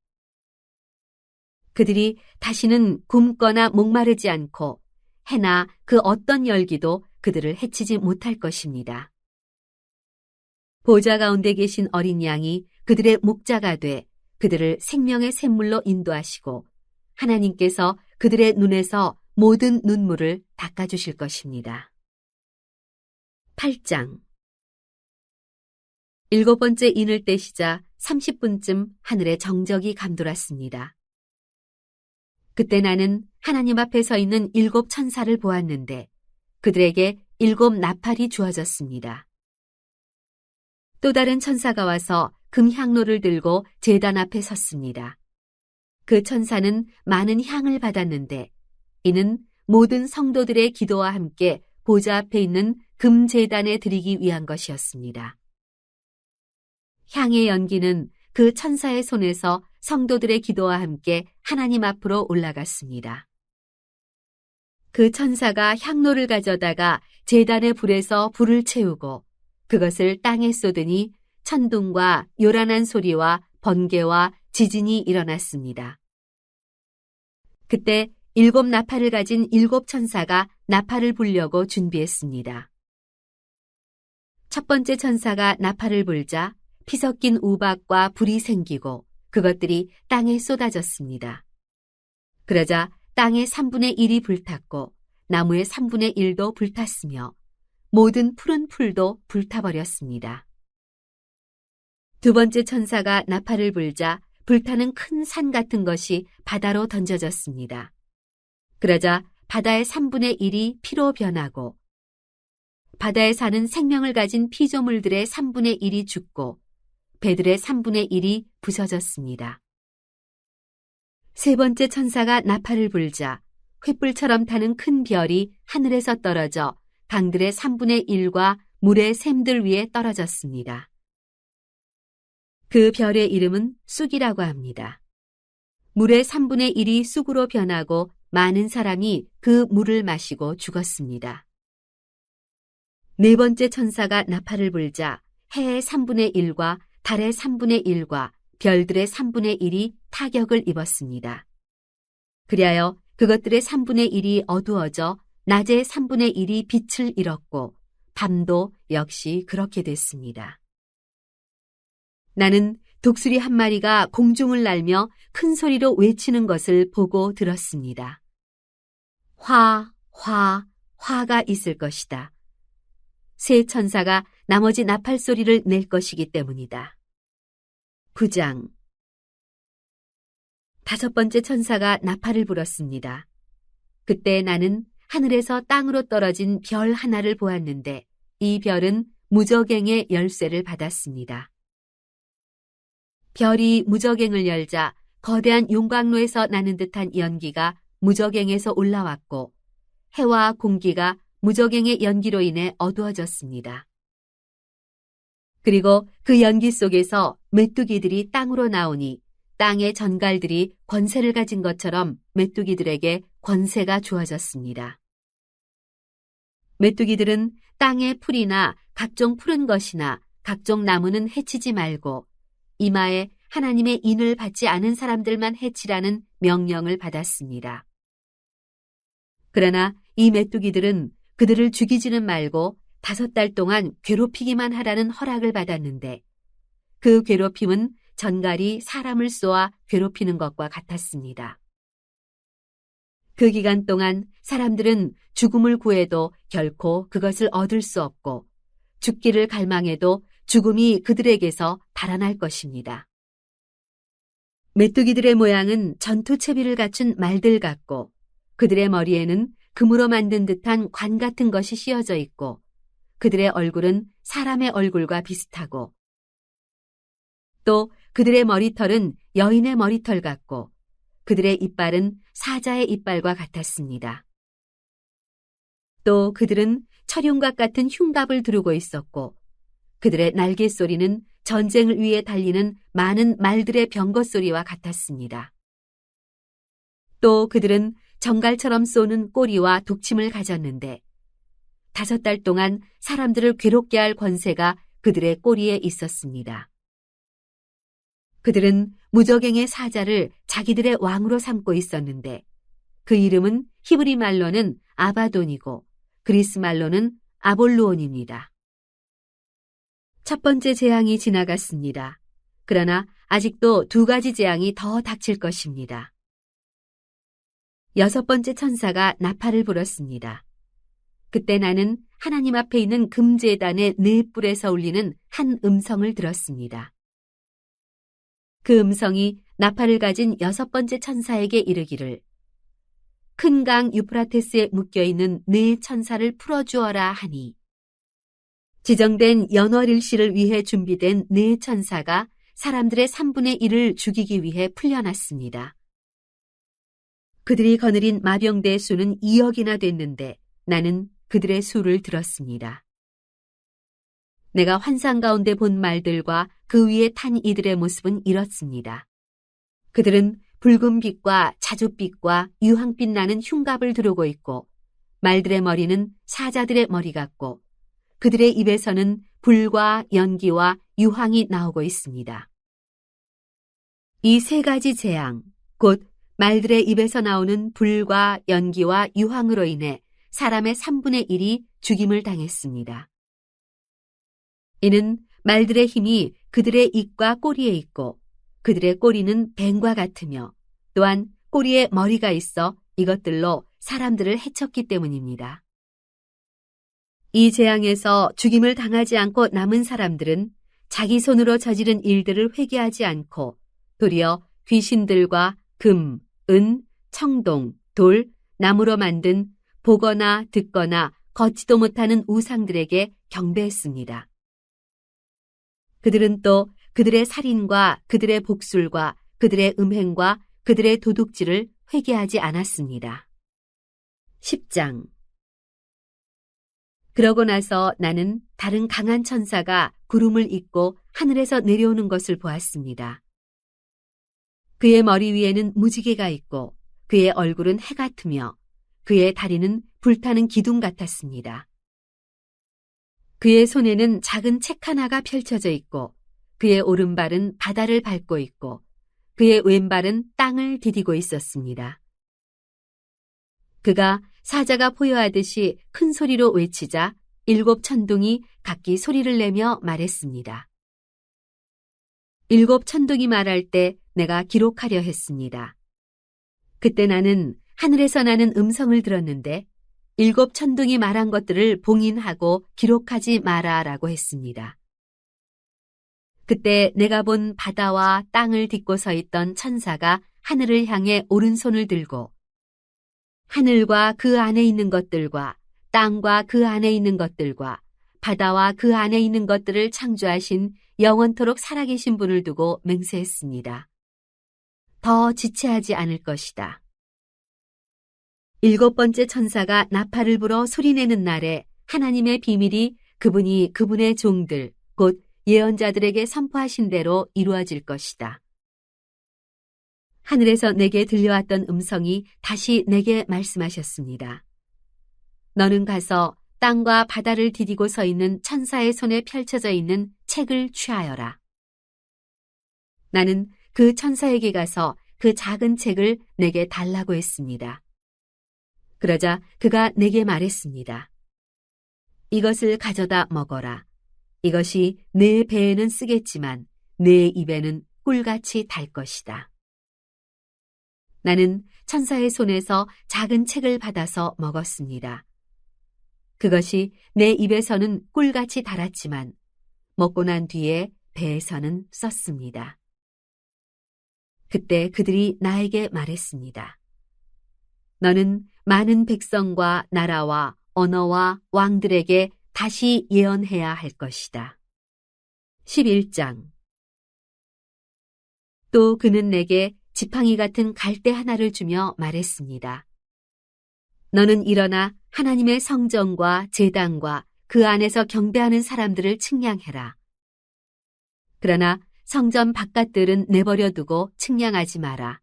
그들이 다시는 굶거나 목마르지 않고 해나 그 어떤 열기도 그들을 해치지 못할 것입니다. 보좌 가운데 계신 어린 양이 그들의 목자가 돼 그들을 생명의 샘물로 인도하시고 하나님께서 그들의 눈에서 모든 눈물을 닦아주실 것입니다. 8장 7번째 인을 떼시자 30분쯤 하늘에 정적이 감돌았습니다. 그때 나는 하나님 앞에 서 있는 7 천사를 보았는데 그들에게 7 나팔이 주어졌습니다. 또 다른 천사가 와서 금향로를 들고 제단 앞에 섰습니다. 그 천사는 많은 향을 받았는데 이는 모든 성도들의 기도와 함께 보좌 앞에 있는 금제단에 드리기 위한 것이었습니다. 향의 연기는 그 천사의 손에서 성도들의 기도와 함께 하나님 앞으로 올라갔습니다. 그 천사가 향로를 가져다가 제단의 불에서 불을 채우고 그것을 땅에 쏟으니 천둥과 요란한 소리와 번개와 지진이 일어났습니다. 그때 7 나팔을 가진 7 천사가 나팔을 불려고 준비했습니다. 첫 번째 천사가 나팔을 불자 피 섞인 우박과 불이 생기고 그것들이 땅에 쏟아졌습니다. 그러자 땅의 3분의 1이 불탔고 나무의 3분의 1도 불탔으며 모든 푸른 풀도 불타버렸습니다. 두 번째 천사가 나팔을 불자 불타는 큰 산 같은 것이 바다로 던져졌습니다. 그러자 바다의 3분의 1이 피로 변하고 바다에 사는 생명을 가진 피조물들의 3분의 1이 죽고 배들의 3분의 1이 부서졌습니다. 세 번째 천사가 나팔을 불자 횃불처럼 타는 큰 별이 하늘에서 떨어져 강들의 3분의 1과 물의 샘들 위에 떨어졌습니다. 그 별의 이름은 쑥이라고 합니다. 물의 3분의 1이 쑥으로 변하고 많은 사람이 그 물을 마시고 죽었습니다. 네 번째 천사가 나팔을 불자 해의 3분의 1과 달의 3분의 1과 별들의 3분의 1이 타격을 입었습니다. 그리하여 그것들의 3분의 1이 어두워져 낮의 3분의 1이 빛을 잃었고 밤도 역시 그렇게 됐습니다. 나는 독수리 한 마리가 공중을 날며 큰 소리로 외치는 것을 보고 들었습니다. 화가 있을 것이다. 세 천사가 나머지 나팔 소리를 낼 것이기 때문이다. 9장. 다섯 번째 천사가 나팔을 불었습니다. 그때 나는 하늘에서 땅으로 떨어진 별 하나를 보았는데 이 별은 무저갱의 열쇠를 받았습니다. 별이 무저갱을 열자 거대한 용광로에서 나는 듯한 연기가 무저갱에서 올라왔고 해와 공기가 무저갱의 연기로 인해 어두워졌습니다. 그리고 그 연기 속에서 메뚜기들이 땅으로 나오니 땅의 전갈들이 권세를 가진 것처럼 메뚜기들에게 권세가 주어졌습니다. 메뚜기들은 땅의 풀이나 각종 푸른 것이나 각종 나무는 해치지 말고 이마에 하나님의 인을 받지 않은 사람들만 해치라는 명령을 받았습니다. 그러나 이 메뚜기들은 그들을 죽이지는 말고 5달 동안 괴롭히기만 하라는 허락을 받았는데 그 괴롭힘은 전갈이 사람을 쏘아 괴롭히는 것과 같았습니다. 그 기간 동안 사람들은 죽음을 구해도 결코 그것을 얻을 수 없고 죽기를 갈망해도 죽음이 그들에게서 달아날 것입니다. 메뚜기들의 모양은 전투체비를 갖춘 말들 같고 그들의 머리에는 금으로 만든 듯한 관 같은 것이 씌어져 있고 그들의 얼굴은 사람의 얼굴과 비슷하고 또 그들의 머리털은 여인의 머리털 같고 그들의 이빨은 사자의 이빨과 같았습니다. 또 그들은 철용각 같은 흉갑을 두르고 있었고 그들의 날개 소리는 전쟁을 위해 달리는 많은 말들의 병거 소리와 같았습니다. 또 그들은 정갈처럼 쏘는 꼬리와 독침을 가졌는데 5달 동안 사람들을 괴롭게 할 권세가 그들의 꼬리에 있었습니다. 그들은 무저갱의 사자를 자기들의 왕으로 삼고 있었는데 그 이름은 히브리 말로는 아바돈이고 그리스 말로는 아볼루온입니다. 첫 번째 재앙이 지나갔습니다. 그러나 아직도 2가지 재앙이 더 닥칠 것입니다. 6번째 천사가 나팔을 불었습니다. 그때 나는 하나님 앞에 있는 금제단의 4뿔에서 울리는 한 음성을 들었습니다. 그 음성이 나팔을 가진 6번째 천사에게 이르기를 큰 강 유프라테스에 묶여있는 4 천사를 풀어주어라 하니 지정된 연월일시를 위해 준비된 4 천사가 사람들의 3분의 1을 죽이기 위해 풀려났습니다. 그들이 거느린 마병대의 수는 2억이나 됐는데 나는 그들의 수를 들었습니다. 내가 환상 가운데 본 말들과 그 위에 탄 이들의 모습은 이렇습니다. 그들은 붉은 빛과 자줏빛과 유황빛 나는 흉갑을 두르고 있고 말들의 머리는 사자들의 머리 같고 그들의 입에서는 불과 연기와 유황이 나오고 있습니다. 이 3가지 재앙, 곧 말들의 입에서 나오는 불과 연기와 유황으로 인해 사람의 3분의 1이 죽임을 당했습니다. 이는 말들의 힘이 그들의 입과 꼬리에 있고 그들의 꼬리는 뱀과 같으며 또한 꼬리에 머리가 있어 이것들로 사람들을 해쳤기 때문입니다. 이 재앙에서 죽임을 당하지 않고 남은 사람들은 자기 손으로 저지른 일들을 회개하지 않고 도리어 귀신들과 금, 은, 청동, 돌, 나무로 만든 보거나 듣거나 걷지도 못하는 우상들에게 경배했습니다. 그들은 또 그들의 살인과 그들의 복술과 그들의 음행과 그들의 도둑질을 회개하지 않았습니다. 10장. 그러고 나서 나는 다른 강한 천사가 구름을 잇고 하늘에서 내려오는 것을 보았습니다. 그의 머리 위에는 무지개가 있고 그의 얼굴은 해 같으며 그의 다리는 불타는 기둥 같았습니다. 그의 손에는 작은 책 하나가 펼쳐져 있고 그의 오른발은 바다를 밟고 있고 그의 왼발은 땅을 디디고 있었습니다. 그가 사자가 포효하듯이 큰 소리로 외치자 7 천둥이 각기 소리를 내며 말했습니다. 7 천둥이 말할 때 내가 기록하려 했습니다. 그때 나는 하늘에서 나는 음성을 들었는데 7 천둥이 말한 것들을 봉인하고 기록하지 마라라고 했습니다. 그때 내가 본 바다와 땅을 딛고 서 있던 천사가 하늘을 향해 오른손을 들고 하늘과 그 안에 있는 것들과 땅과 그 안에 있는 것들과 바다와 그 안에 있는 것들을 창조하신 영원토록 살아계신 분을 두고 맹세했습니다. 더 지체하지 않을 것이다. 7번째 천사가 나팔을 불어 소리내는 날에 하나님의 비밀이 그분이 그분의 종들, 곧 예언자들에게 선포하신 대로 이루어질 것이다. 하늘에서 내게 들려왔던 음성이 다시 내게 말씀하셨습니다. 너는 가서 땅과 바다를 디디고 서 있는 천사의 손에 펼쳐져 있는 책을 취하여라. 나는 그 천사에게 가서 그 작은 책을 내게 달라고 했습니다. 그러자 그가 내게 말했습니다. 이것을 가져다 먹어라. 이것이 내 배에는 쓰겠지만 내 입에는 꿀같이 달 것이다. 나는 천사의 손에서 작은 책을 받아서 먹었습니다. 그것이 내 입에서는 꿀같이 달았지만 먹고 난 뒤에 배에서는 썼습니다. 그때 그들이 나에게 말했습니다. 너는 많은 백성과 나라와 언어와 왕들에게 다시 예언해야 할 것이다. 11장. 또 그는 내게 지팡이 같은 갈대 하나를 주며 말했습니다. 너는 일어나 하나님의 성전과 제단과 그 안에서 경배하는 사람들을 측량해라. 그러나 성전 바깥들은 내버려 두고 측량하지 마라.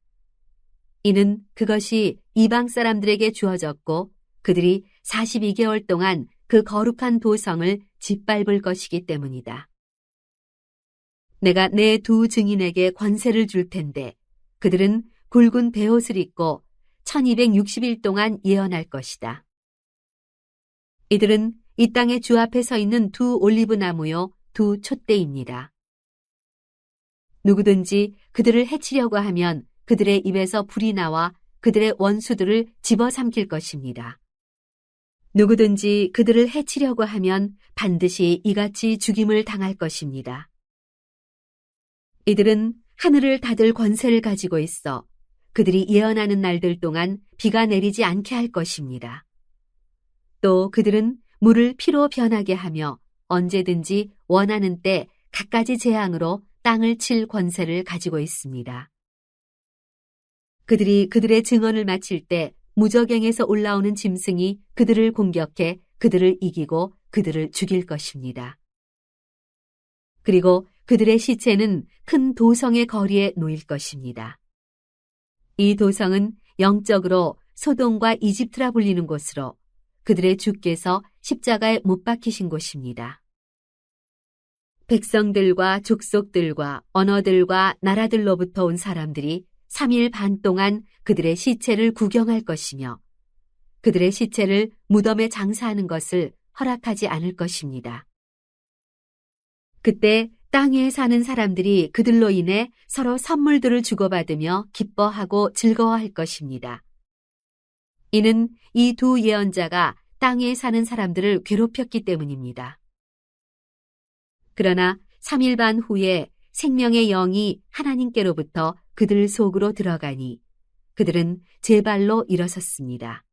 이는 그것이 이방 사람들에게 주어졌고 그들이 42개월 동안 그 거룩한 도성을 짓밟을 것이기 때문이다. 내가 내 2 증인에게 권세를 줄 텐데 그들은 굵은 베옷을 입고 1260일 동안 예언할 것이다. 이들은 이 땅의 주 앞에 서 있는 2 올리브 나무요 2 촛대입니다. 누구든지 그들을 해치려고 하면 그들의 입에서 불이 나와 그들의 원수들을 집어삼킬 것입니다. 누구든지 그들을 해치려고 하면 반드시 이같이 죽임을 당할 것입니다. 이들은 하늘을 닫을 권세를 가지고 있어 그들이 예언하는 날들 동안 비가 내리지 않게 할 것입니다. 또 그들은 물을 피로 변하게 하며 언제든지 원하는 때 갖가지 재앙으로 땅을 칠 권세를 가지고 있습니다. 그들이 그들의 증언을 마칠 때 무저갱에서 올라오는 짐승이 그들을 공격해 그들을 이기고 그들을 죽일 것입니다. 그리고 그들의 시체는 큰 도성의 거리에 놓일 것입니다. 이 도성은 영적으로 소돔과 이집트라 불리는 곳으로 그들의 주께서 십자가에 못 박히신 곳입니다. 백성들과 족속들과 언어들과 나라들로부터 온 사람들이 3일 반 동안 그들의 시체를 구경할 것이며 그들의 시체를 무덤에 장사하는 것을 허락하지 않을 것입니다. 그때 땅에 사는 사람들이 그들로 인해 서로 선물들을 주고받으며 기뻐하고 즐거워할 것입니다. 이는 이 2 예언자가 땅에 사는 사람들을 괴롭혔기 때문입니다. 그러나 3일 반 후에 생명의 영이 하나님께로부터 그들 속으로 들어가니 그들은 제 발로 일어섰습니다.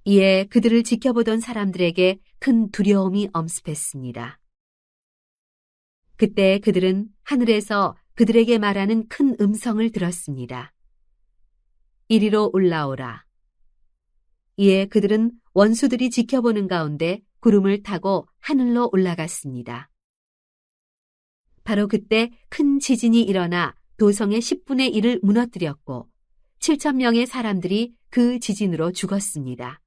이에 그들을 지켜보던 사람들에게 큰 두려움이 엄습했습니다. 그때 그들은 하늘에서 그들에게 말하는 큰 음성을 들었습니다. 이리로 올라오라. 이에 그들은 원수들이 지켜보는 가운데 구름을 타고 하늘로 올라갔습니다. 바로 그때 큰 지진이 일어나 도성의 10분의 1을 무너뜨렸고 7,000명의 사람들이 그 지진으로 죽었습니다.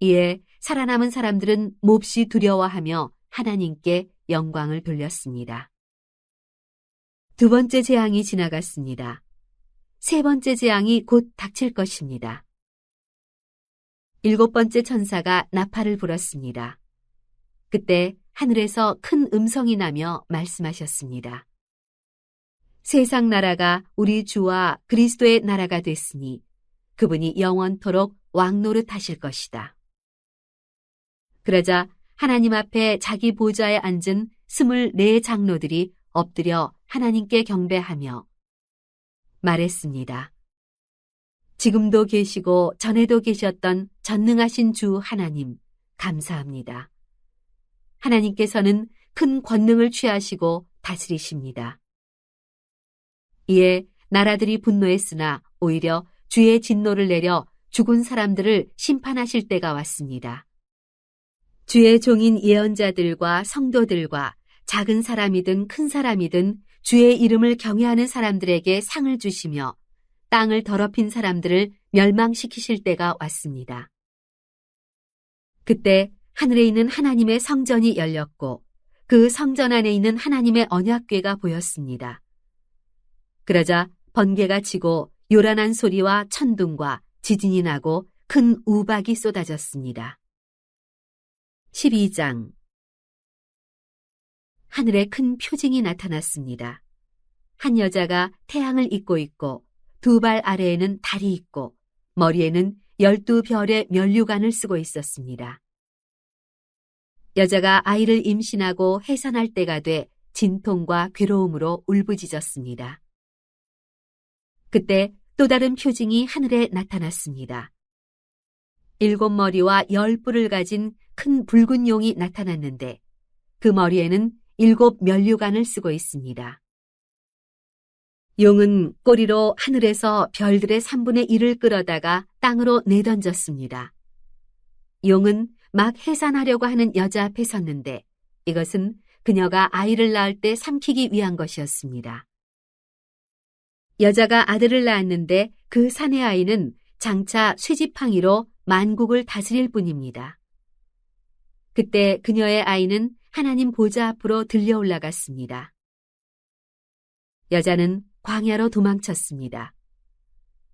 이에 살아남은 사람들은 몹시 두려워하며 하나님께 영광을 돌렸습니다. 2번째 재앙이 지나갔습니다. 3번째 재앙이 곧 닥칠 것입니다. 7번째 천사가 나팔을 불었습니다. 그때 하늘에서 큰 음성이 나며 말씀하셨습니다. 세상 나라가 우리 주와 그리스도의 나라가 됐으니 그분이 영원토록 왕노릇하실 것이다. 그러자 하나님 앞에 자기 보좌에 앉은 24 장로들이 엎드려 하나님께 경배하며 말했습니다. 지금도 계시고 전에도 계셨던 전능하신 주 하나님, 감사합니다. 하나님께서는 큰 권능을 취하시고 다스리십니다. 이에 나라들이 분노했으나 오히려 주의 진노를 내려 죽은 사람들을 심판하실 때가 왔습니다. 주의 종인 예언자들과 성도들과 작은 사람이든 큰 사람이든 주의 이름을 경외하는 사람들에게 상을 주시며 땅을 더럽힌 사람들을 멸망시키실 때가 왔습니다. 그때 하늘에 있는 하나님의 성전이 열렸고 그 성전 안에 있는 하나님의 언약궤가 보였습니다. 그러자 번개가 치고 요란한 소리와 천둥과 지진이 나고 큰 우박이 쏟아졌습니다. 12장 하늘에 큰 표징이 나타났습니다. 한 여자가 태양을 입고 있고 두 발 아래에는 달이 있고 머리에는 12별의 면류관을 쓰고 있었습니다. 여자가 아이를 임신하고 해산할 때가 돼 진통과 괴로움으로 울부짖었습니다. 그때 또 다른 표징이 하늘에 나타났습니다. 7머리와 10뿔을 가진 큰 붉은 용이 나타났는데 그 머리에는 7 면류관을 쓰고 있습니다. 용은 꼬리로 하늘에서 별들의 3분의 1을 끌어다가 땅으로 내던졌습니다. 용은 막 해산하려고 하는 여자 앞에 섰는데 이것은 그녀가 아이를 낳을 때 삼키기 위한 것이었습니다. 여자가 아들을 낳았는데 그 사내 아이는 장차 쇠지팡이로 만국을 다스릴 뿐입니다. 그때 그녀의 아이는 하나님 보좌 앞으로 들려 올라갔습니다. 여자는 광야로 도망쳤습니다.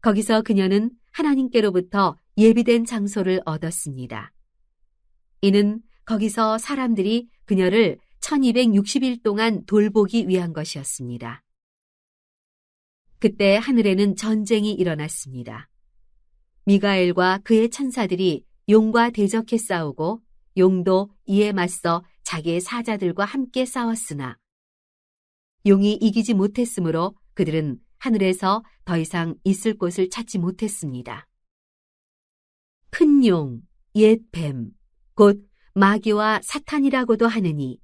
거기서 그녀는 하나님께로부터 예비된 장소를 얻었습니다. 이는 거기서 사람들이 그녀를 1260일 동안 돌보기 위한 것이었습니다. 그때 하늘에는 전쟁이 일어났습니다. 미가엘과 그의 천사들이 용과 대적해 싸우고 용도 이에 맞서 자기의 사자들과 함께 싸웠으나 용이 이기지 못했으므로 그들은 하늘에서 더 이상 있을 곳을 찾지 못했습니다. 큰 용, 옛 뱀, 곧 마귀와 사탄이라고도 하느니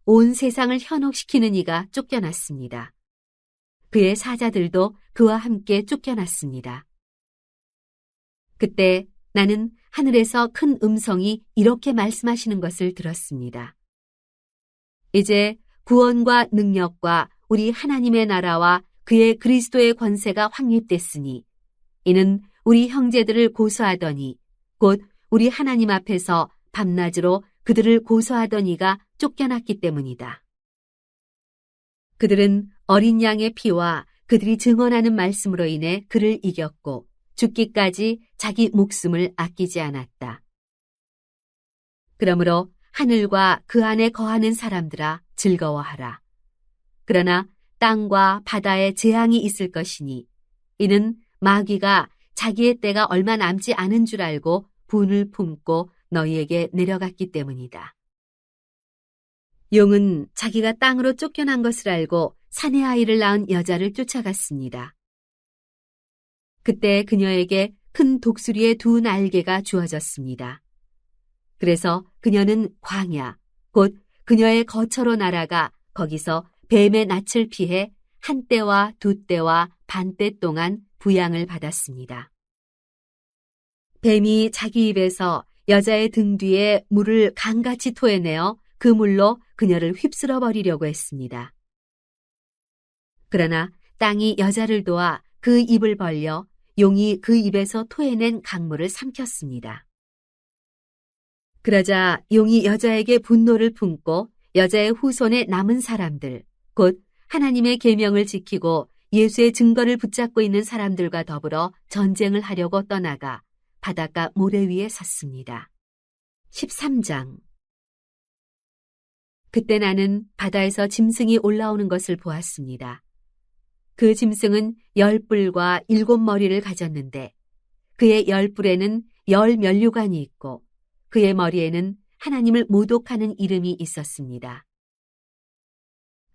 온 세상을 현혹시키는 이가 쫓겨났습니다. 그의 사자들도 그와 함께 쫓겨났습니다. 그때 나는 하늘에서 큰 음성이 이렇게 말씀하시는 것을 들었습니다. 이제 구원과 능력과 우리 하나님의 나라와 그의 그리스도의 권세가 확립됐으니 이는 우리 형제들을 고소하더니 곧 우리 하나님 앞에서 밤낮으로 그들을 고소하던 이가 쫓겨났기 때문이다. 그들은 어린 양의 피와 그들이 증언하는 말씀으로 인해 그를 이겼고 죽기까지 자기 목숨을 아끼지 않았다. 그러므로 하늘과 그 안에 거하는 사람들아 즐거워하라. 그러나 땅과 바다에 재앙이 있을 것이니 이는 마귀가 자기의 때가 얼마 남지 않은 줄 알고 분을 품고 너희에게 내려갔기 때문이다. 용은 자기가 땅으로 쫓겨난 것을 알고 사내 아이를 낳은 여자를 쫓아갔습니다. 그때 그녀에게 큰 독수리의 2 날개가 주어졌습니다. 그래서 그녀는 광야, 곧 그녀의 거처로 날아가 거기서 뱀의 낯을 피해 1때와 2때와 반때 동안 부양을 받았습니다. 뱀이 자기 입에서 여자의 등 뒤에 물을 강같이 토해내어 그 물로 그녀를 휩쓸어 버리려고 했습니다. 그러나 땅이 여자를 도와 그 입을 벌려 용이 그 입에서 토해낸 강물을 삼켰습니다. 그러자 용이 여자에게 분노를 품고 여자의 후손에 남은 사람들, 곧 하나님의 계명을 지키고 예수의 증거를 붙잡고 있는 사람들과 더불어 전쟁을 하려고 떠나가 바닷가 모래 위에 섰습니다. 13장 그때 나는 바다에서 짐승이 올라오는 것을 보았습니다. 그 짐승은 10뿔과 7 머리를 가졌는데 그의 열뿔에는 열 면류관이 있고 그의 머리에는 하나님을 모독하는 이름이 있었습니다.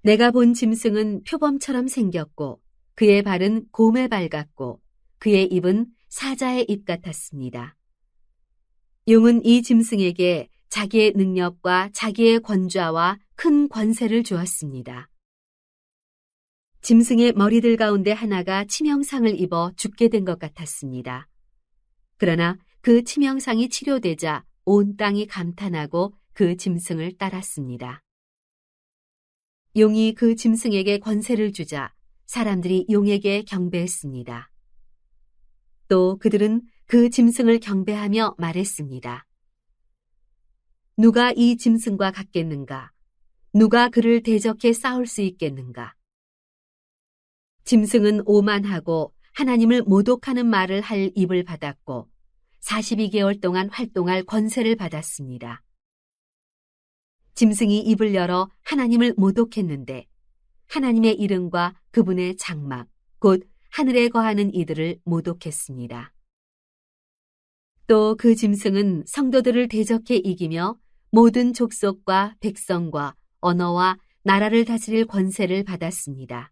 내가 본 짐승은 표범처럼 생겼고 그의 발은 곰의 발 같고 그의 입은 사자의 입 같았습니다. 용은 이 짐승에게 자기의 능력과 자기의 권좌와 큰 권세를 주었습니다. 짐승의 머리들 가운데 하나가 치명상을 입어 죽게 된 것 같았습니다. 그러나 그 치명상이 치료되자 온 땅이 감탄하고 그 짐승을 따랐습니다. 용이 그 짐승에게 권세를 주자 사람들이 용에게 경배했습니다. 또 그들은 그 짐승을 경배하며 말했습니다. 누가 이 짐승과 같겠는가? 누가 그를 대적해 싸울 수 있겠는가? 짐승은 오만하고 하나님을 모독하는 말을 할 입을 받았고 42개월 동안 활동할 권세를 받았습니다. 짐승이 입을 열어 하나님을 모독했는데 하나님의 이름과 그분의 장막, 곧 하늘에 거하는 이들을 모독했습니다. 또 그 짐승은 성도들을 대적해 이기며 모든 족속과 백성과 언어와 나라를 다스릴 권세를 받았습니다.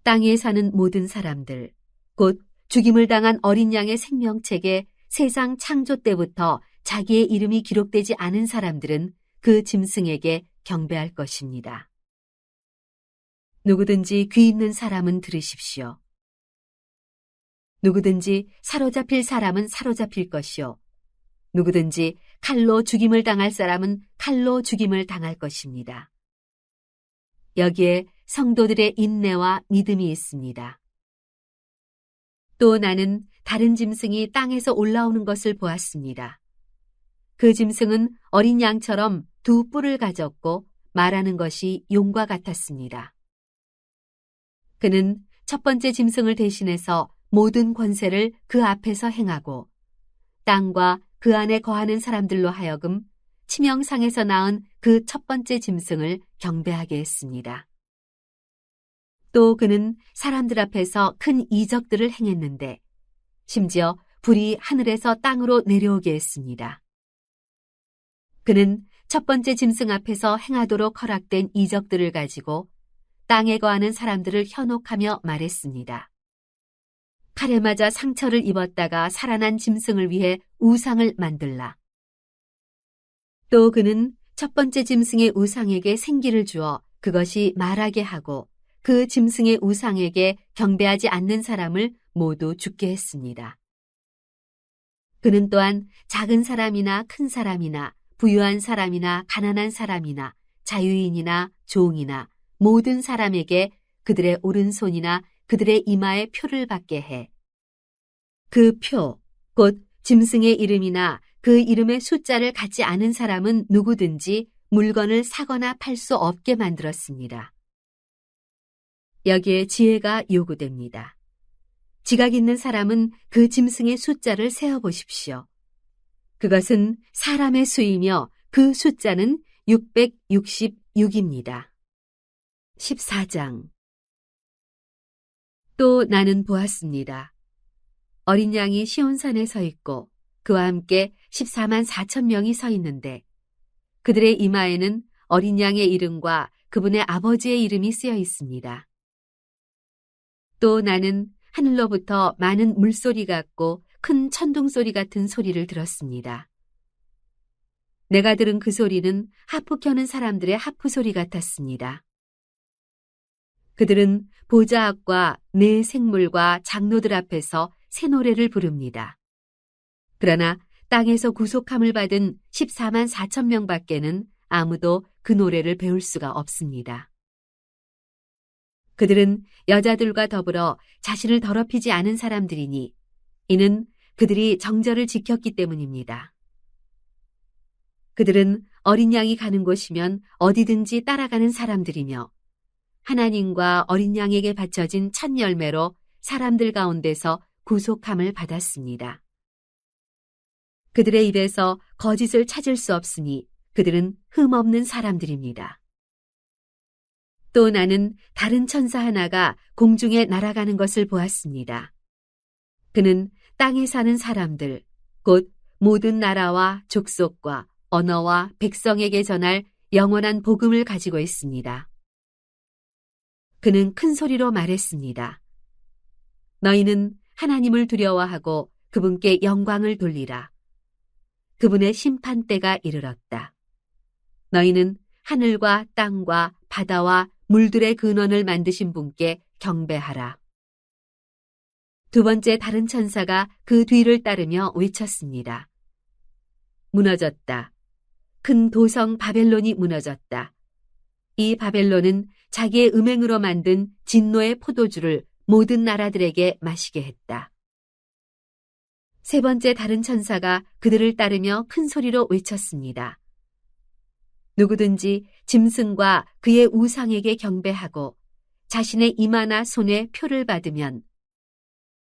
땅에 사는 모든 사람들, 곧 죽임을 당한 어린 양의 생명책에 세상 창조 때부터 자기의 이름이 기록되지 않은 사람들은 그 짐승에게 경배할 것입니다. 누구든지 귀 있는 사람은 들으십시오. 누구든지 사로잡힐 사람은 사로잡힐 것이요. 누구든지 칼로 죽임을 당할 사람은 칼로 죽임을 당할 것입니다. 여기에 성도들의 인내와 믿음이 있습니다. 또 나는 다른 짐승이 땅에서 올라오는 것을 보았습니다. 그 짐승은 어린 양처럼 두 뿔을 가졌고 말하는 것이 용과 같았습니다. 그는 첫 번째 짐승을 대신해서 모든 권세를 그 앞에서 행하고 땅과 그 안에 거하는 사람들로 하여금 치명상에서 낳은 그 첫 번째 짐승을 경배하게 했습니다. 또 그는 사람들 앞에서 큰 이적들을 행했는데 심지어 불이 하늘에서 땅으로 내려오게 했습니다. 그는 첫 번째 짐승 앞에서 행하도록 허락된 이적들을 가지고 땅에 거하는 사람들을 현혹하며 말했습니다. 칼에 맞아 상처를 입었다가 살아난 짐승을 위해 우상을 만들라. 또 그는 첫 번째 짐승의 우상에게 생기를 주어 그것이 말하게 하고 그 짐승의 우상에게 경배하지 않는 사람을 모두 죽게 했습니다. 그는 또한 작은 사람이나 큰 사람이나 부유한 사람이나 가난한 사람이나 자유인이나 종이나 모든 사람에게 그들의 오른손이나 그들의 이마에 표를 받게 해. 그 표, 곧 짐승의 이름이나 그 이름의 숫자를 갖지 않은 사람은 누구든지 물건을 사거나 팔 수 없게 만들었습니다. 여기에 지혜가 요구됩니다. 지각 있는 사람은 그 짐승의 숫자를 세어보십시오. 그것은 사람의 수이며 그 숫자는 666입니다. 14장. 또 나는 보았습니다. 어린 양이 시온산에 서 있고 그와 함께 14만 4천 명이 서 있는데 그들의 이마에는 어린 양의 이름과 그분의 아버지의 이름이 쓰여 있습니다. 또 나는 하늘로부터 많은 물소리 같고 큰 천둥소리 같은 소리를 들었습니다. 내가 들은 그 소리는 하프 켜는 사람들의 하프 소리 같았습니다. 그들은 보좌 앞과 네 생물과 장로들 앞에서 새 노래를 부릅니다. 그러나 땅에서 구속함을 받은 14만 4천 명밖에는 아무도 그 노래를 배울 수가 없습니다. 그들은 여자들과 더불어 자신을 더럽히지 않은 사람들이니 이는 그들이 정절을 지켰기 때문입니다. 그들은 어린 양이 가는 곳이면 어디든지 따라가는 사람들이며 하나님과 어린 양에게 바쳐진 첫 열매로 사람들 가운데서 구속함을 받았습니다. 그들의 입에서 거짓을 찾을 수 없으니 그들은 흠없는 사람들입니다. 또 나는 다른 천사 하나가 공중에 날아가는 것을 보았습니다. 그는 땅에 사는 사람들, 곧 모든 나라와 족속과 언어와 백성에게 전할 영원한 복음을 가지고 있습니다. 그는 큰 소리로 말했습니다. 너희는 하나님을 두려워하고 그분께 영광을 돌리라. 그분의 심판 때가 이르렀다. 너희는 하늘과 땅과 바다와 물들의 근원을 만드신 분께 경배하라. 두 번째 다른 천사가 그 뒤를 따르며 외쳤습니다. 무너졌다. 큰 도성 바벨론이 무너졌다. 이 바벨론은 자기의 음행으로 만든 진노의 포도주를 모든 나라들에게 마시게 했다. 세 번째 다른 천사가 그들을 따르며 큰 소리로 외쳤습니다. 누구든지 짐승과 그의 우상에게 경배하고 자신의 이마나 손에 표를 받으면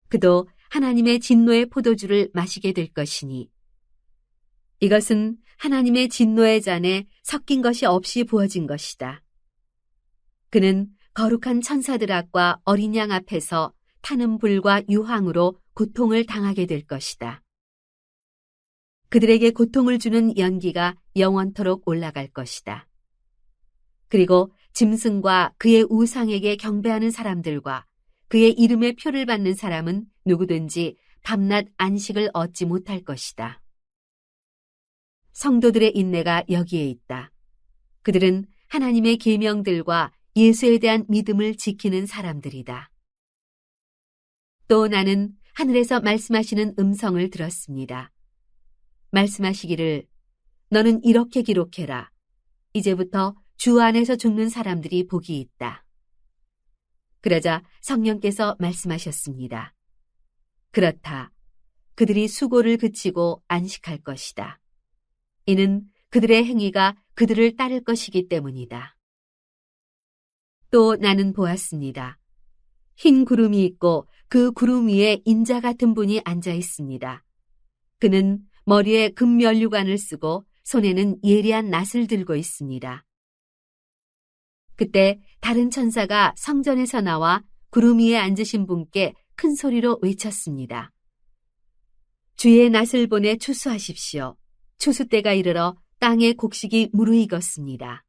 그도 하나님의 진노의 포도주를 마시게 될 것이니 이것은 하나님의 진노의 잔에 섞인 것이 없이 부어진 것이다. 그는 거룩한 천사들 앞과 어린 양 앞에서 타는 불과 유황으로 고통을 당하게 될 것이다. 그들에게 고통을 주는 연기가 영원토록 올라갈 것이다. 그리고 짐승과 그의 우상에게 경배하는 사람들과 그의 이름의 표를 받는 사람은 누구든지 밤낮 안식을 얻지 못할 것이다. 성도들의 인내가 여기에 있다. 그들은 하나님의 계명들과 예수에 대한 믿음을 지키는 사람들이다. 또 나는 하늘에서 말씀하시는 음성을 들었습니다. 말씀하시기를 너는 이렇게 기록해라. 이제부터 주 안에서 죽는 사람들이 복이 있다. 그러자 성령께서 말씀하셨습니다. 그렇다. 그들이 수고를 그치고 안식할 것이다. 이는 그들의 행위가 그들을 따를 것이기 때문이다. 또 나는 보았습니다. 흰 구름이 있고 그 구름 위에 인자 같은 분이 앉아 있습니다. 그는 머리에 금면류관을 쓰고 손에는 예리한 낫을 들고 있습니다. 그때 다른 천사가 성전에서 나와 구름 위에 앉으신 분께 큰 소리로 외쳤습니다. 주의 낫을 보내 추수하십시오. 추수 때가 이르러 땅의 곡식이 무르익었습니다.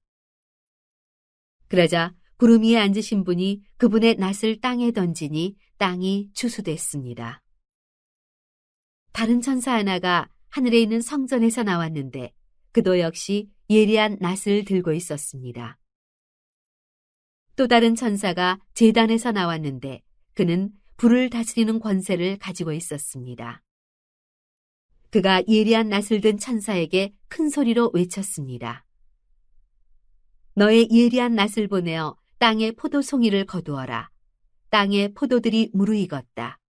그러자 구름 위에 앉으신 분이 그분의 낫을 땅에 던지니 땅이 추수됐습니다. 다른 천사 하나가 하늘에 있는 성전에서 나왔는데 그도 역시 예리한 낫을 들고 있었습니다. 또 다른 천사가 제단에서 나왔는데 그는 불을 다스리는 권세를 가지고 있었습니다. 그가 예리한 낫을 든 천사에게 큰 소리로 외쳤습니다. 너의 예리한 낫을 보내어 땅의 포도송이를 거두어라. 땅의 포도들이 무르익었다.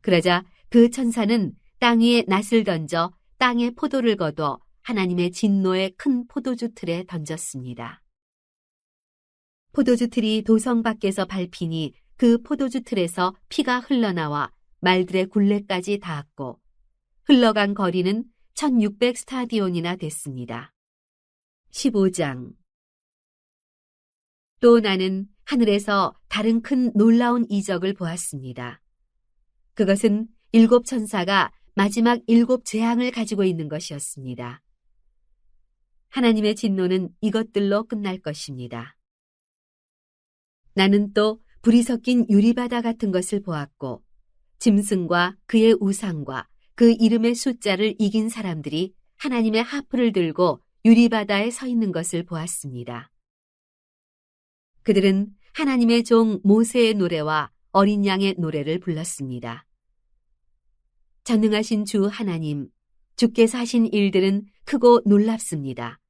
그러자 그 천사는 땅 위에 낫을 던져 땅의 포도를 거두어 하나님의 진노의 큰 포도주 틀에 던졌습니다. 포도주 틀이 도성 밖에서 밟히니 그 포도주 틀에서 피가 흘러나와 말들의 굴레까지 닿았고 흘러간 거리는 1600 스타디온이나 됐습니다. 15장. 또 나는 하늘에서 다른 큰 놀라운 이적을 보았습니다. 그것은 7 천사가 마지막 7 재앙을 가지고 있는 것이었습니다. 하나님의 진노는 이것들로 끝날 것입니다. 나는 또 불이 섞인 유리바다 같은 것을 보았고 짐승과 그의 우상과 그 이름의 숫자를 이긴 사람들이 하나님의 하프를 들고 유리바다에 서 있는 것을 보았습니다. 그들은 하나님의 종 모세의 노래와 어린 양의 노래를 불렀습니다. 전능하신 주 하나님, 주께서 하신 일들은 크고 놀랍습니다.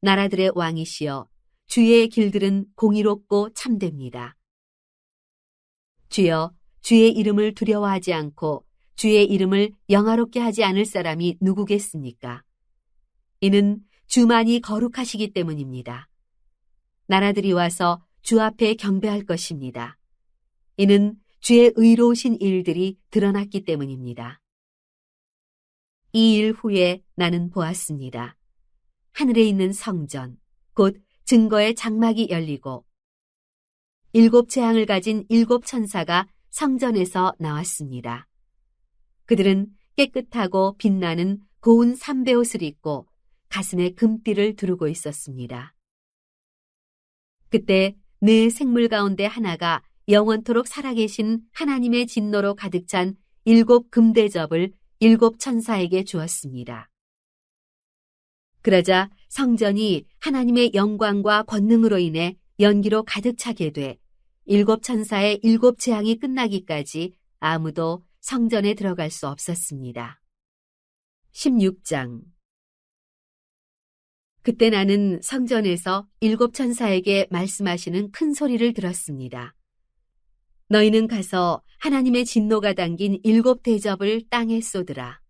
나라들의 왕이시여, 주의 길들은 공의롭고 참됩니다. 주여, 주의 이름을 두려워하지 않고 주의 이름을 영화롭게 하지 않을 사람이 누구겠습니까? 이는 주만이 거룩하시기 때문입니다. 나라들이 와서 주 앞에 경배할 것입니다. 이는 주의 의로우신 일들이 드러났기 때문입니다. 이 일 후에 나는 보았습니다. 하늘에 있는 성전, 곧 증거의 장막이 열리고 7 재앙을 가진 7 천사가 성전에서 나왔습니다. 그들은 깨끗하고 빛나는 고운 삼베옷을 입고 가슴에 금띠를 두르고 있었습니다. 그때 네 생물 가운데 하나가 영원토록 살아계신 하나님의 진노로 가득 찬 7 금대접을 7 천사에게 주었습니다. 그러자 성전이 하나님의 영광과 권능으로 인해 연기로 가득 차게 돼 7 천사의 7 재앙이 끝나기까지 아무도 성전에 들어갈 수 없었습니다. 16장. 그때 나는 성전에서 7 천사에게 말씀하시는 큰 소리를 들었습니다. 너희는 가서 하나님의 진노가 담긴 7 대접을 땅에 쏟으라.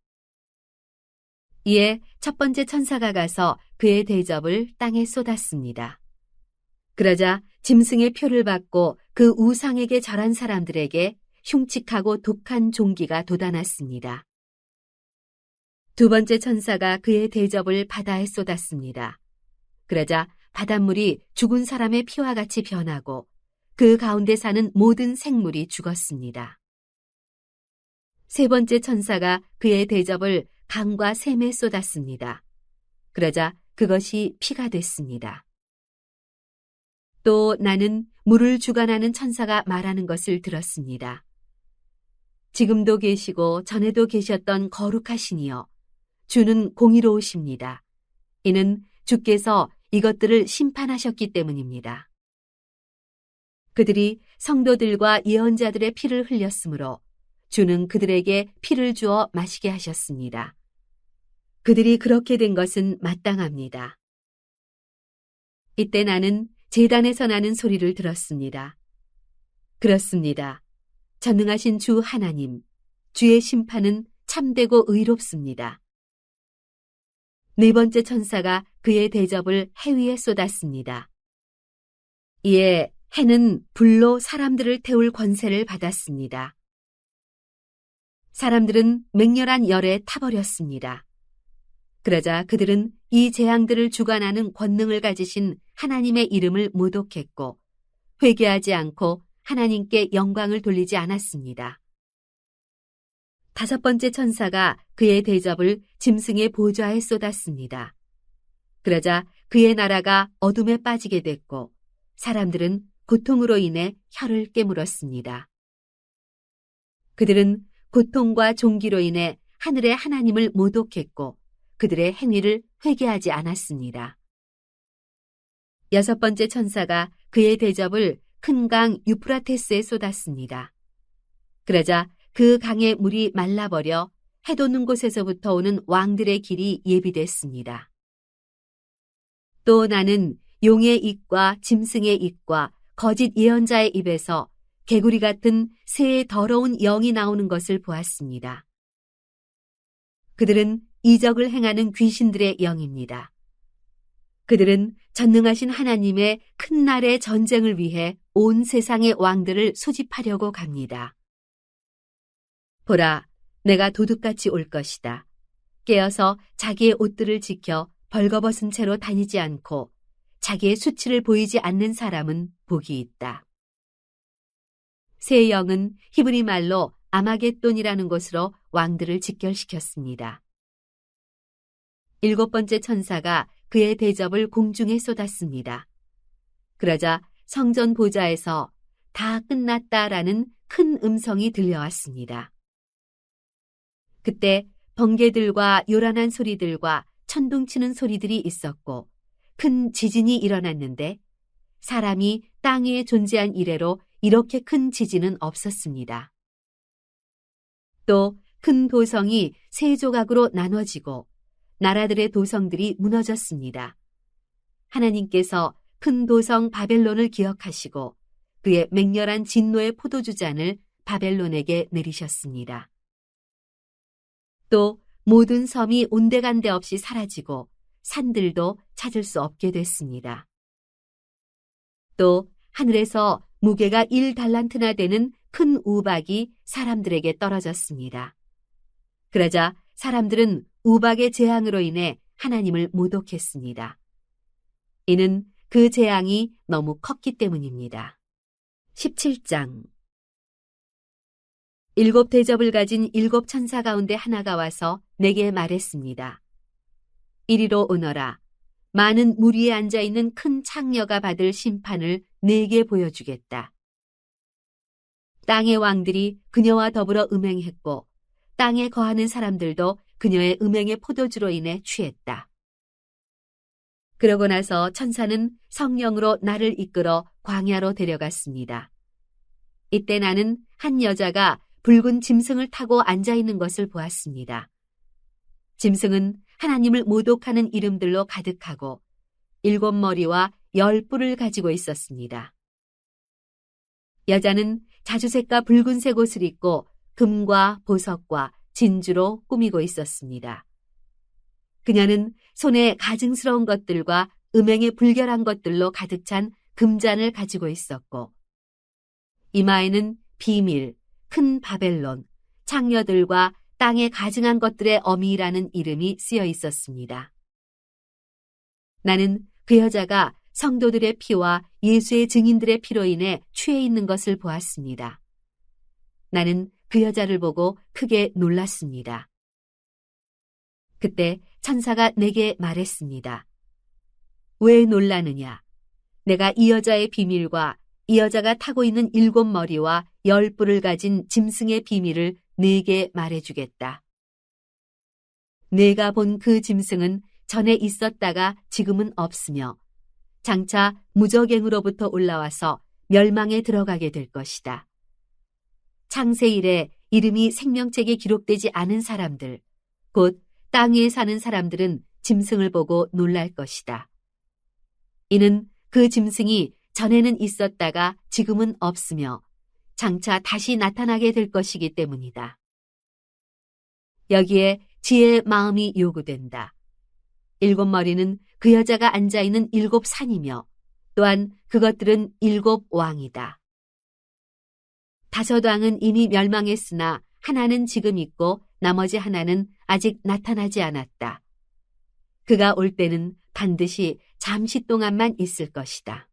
이에 첫 번째 천사가 가서 그의 대접을 땅에 쏟았습니다. 그러자 짐승의 표를 받고 그 우상에게 절한 사람들에게 흉측하고 독한 종기가 돋아났습니다. 두 번째 천사가 그의 대접을 바다에 쏟았습니다. 그러자 바닷물이 죽은 사람의 피와 같이 변하고 그 가운데 사는 모든 생물이 죽었습니다. 세 번째 천사가 그의 대접을 강과 샘에 쏟았습니다. 그러자 그것이 피가 됐습니다. 또 나는 물을 주관하는 천사가 말하는 것을 들었습니다. 지금도 계시고 전에도 계셨던 거룩하시니여, 주는 공의로우십니다. 이는 주께서 이것들을 심판하셨기 때문입니다. 그들이 성도들과 예언자들의 피를 흘렸으므로 주는 그들에게 피를 주어 마시게 하셨습니다. 그들이 그렇게 된 것은 마땅합니다. 이때 나는 제단에서 나는 소리를 들었습니다. 그렇습니다. 전능하신 주 하나님, 주의 심판은 참되고 의롭습니다. 네 번째 천사가 그의 대접을 해 위에 쏟았습니다. 이에 해는 불로 사람들을 태울 권세를 받았습니다. 사람들은 맹렬한 열에 타버렸습니다. 그러자 그들은 이 재앙들을 주관하는 권능을 가지신 하나님의 이름을 모독했고 회개하지 않고 하나님께 영광을 돌리지 않았습니다. 다섯 번째 천사가 그의 대접을 짐승의 보좌에 쏟았습니다. 그러자 그의 나라가 어둠에 빠지게 됐고 사람들은 고통으로 인해 혀를 깨물었습니다. 그들은 고통과 종기로 인해 하늘의 하나님을 모독했고 그들의 행위를 회개하지 않았습니다. 여섯 번째 천사가 그의 대접을 큰 강 유프라테스에 쏟았습니다. 그러자 그 강의 물이 말라버려 해돋는 곳에서부터 오는 왕들의 길이 예비됐습니다. 또 나는 용의 입과 짐승의 입과 거짓 예언자의 입에서 개구리 같은 새의 더러운 영이 나오는 것을 보았습니다. 그들은 이적을 행하는 귀신들의 영입니다. 그들은 전능하신 하나님의 큰 날의 전쟁을 위해 온 세상의 왕들을 소집하려고 갑니다. 보라, 내가 도둑같이 올 것이다. 깨어서 자기의 옷들을 지켜 벌거벗은 채로 다니지 않고 자기의 수치를 보이지 않는 사람은 복이 있다. 새 영은 히브리 말로 아마겟돈이라는 곳으로 왕들을 직결시켰습니다. 일곱 번째 천사가 그의 대접을 공중에 쏟았습니다. 그러자 성전 보좌에서 다 끝났다라는 큰 음성이 들려왔습니다. 그때 번개들과 요란한 소리들과 천둥치는 소리들이 있었고 큰 지진이 일어났는데 사람이 땅 위에 존재한 이래로 이렇게 큰 지진은 없었습니다. 또 큰 도성이 세 조각으로 나눠지고 나라들의 도성들이 무너졌습니다. 하나님께서 큰 도성 바벨론을 기억하시고 그의 맹렬한 진노의 포도주잔을 바벨론에게 내리셨습니다. 또 모든 섬이 온데간데 없이 사라지고 산들도 찾을 수 없게 됐습니다. 또 하늘에서 무게가 1달란트나 되는 큰 우박이 사람들에게 떨어졌습니다. 그러자 사람들은 우박의 재앙으로 인해 하나님을 모독했습니다. 이는 그 재앙이 너무 컸기 때문입니다. 17장. 7 대접을 가진 7 천사 가운데 하나가 와서 내게 말했습니다. 이리로 오너라. 많은 물 위에 앉아있는 큰 창녀가 받을 심판을 내게 보여주겠다. 땅의 왕들이 그녀와 더불어 음행했고 땅에 거하는 사람들도 그녀의 음행의 포도주로 인해 취했다. 그러고 나서 천사는 성령으로 나를 이끌어 광야로 데려갔습니다. 이때 나는 한 여자가 붉은 짐승을 타고 앉아있는 것을 보았습니다. 짐승은 하나님을 모독하는 이름들로 가득하고 7 머리와 10 뿔을 가지고 있었습니다. 여자는 자주색과 붉은색 옷을 입고 금과 보석과 진주로 꾸미고 있었습니다. 그녀는 손에 가증스러운 것들과 음행에 불결한 것들로 가득 찬 금잔을 가지고 있었고 이마에는 비밀, 큰 바벨론, 창녀들과 땅에 가증한 것들의 어미라는 이름이 쓰여 있었습니다. 나는 그 여자가 성도들의 피와 예수의 증인들의 피로 인해 취해 있는 것을 보았습니다. 나는 그 여자를 보고 크게 놀랐습니다. 그때 천사가 내게 말했습니다. 왜 놀라느냐? 내가 이 여자의 비밀과 이 여자가 타고 있는 7 머리와 10 뿔을 가진 짐승의 비밀을 네게 말해주겠다. 내가 본 그 짐승은 전에 있었다가 지금은 없으며 장차 무저갱으로부터 올라와서 멸망에 들어가게 될 것이다. 창세 이래 이름이 생명책에 기록되지 않은 사람들, 곧 땅 위에 사는 사람들은 짐승을 보고 놀랄 것이다. 이는 그 짐승이 전에는 있었다가 지금은 없으며 장차 다시 나타나게 될 것이기 때문이다. 여기에 지혜의 마음이 요구된다. 7 머리는 그 여자가 앉아있는 7 산이며 또한 그것들은 7 왕이다. 5 왕은 이미 멸망했으나 하나는 지금 있고 나머지 하나는 아직 나타나지 않았다. 그가 올 때는 반드시 잠시 동안만 있을 것이다.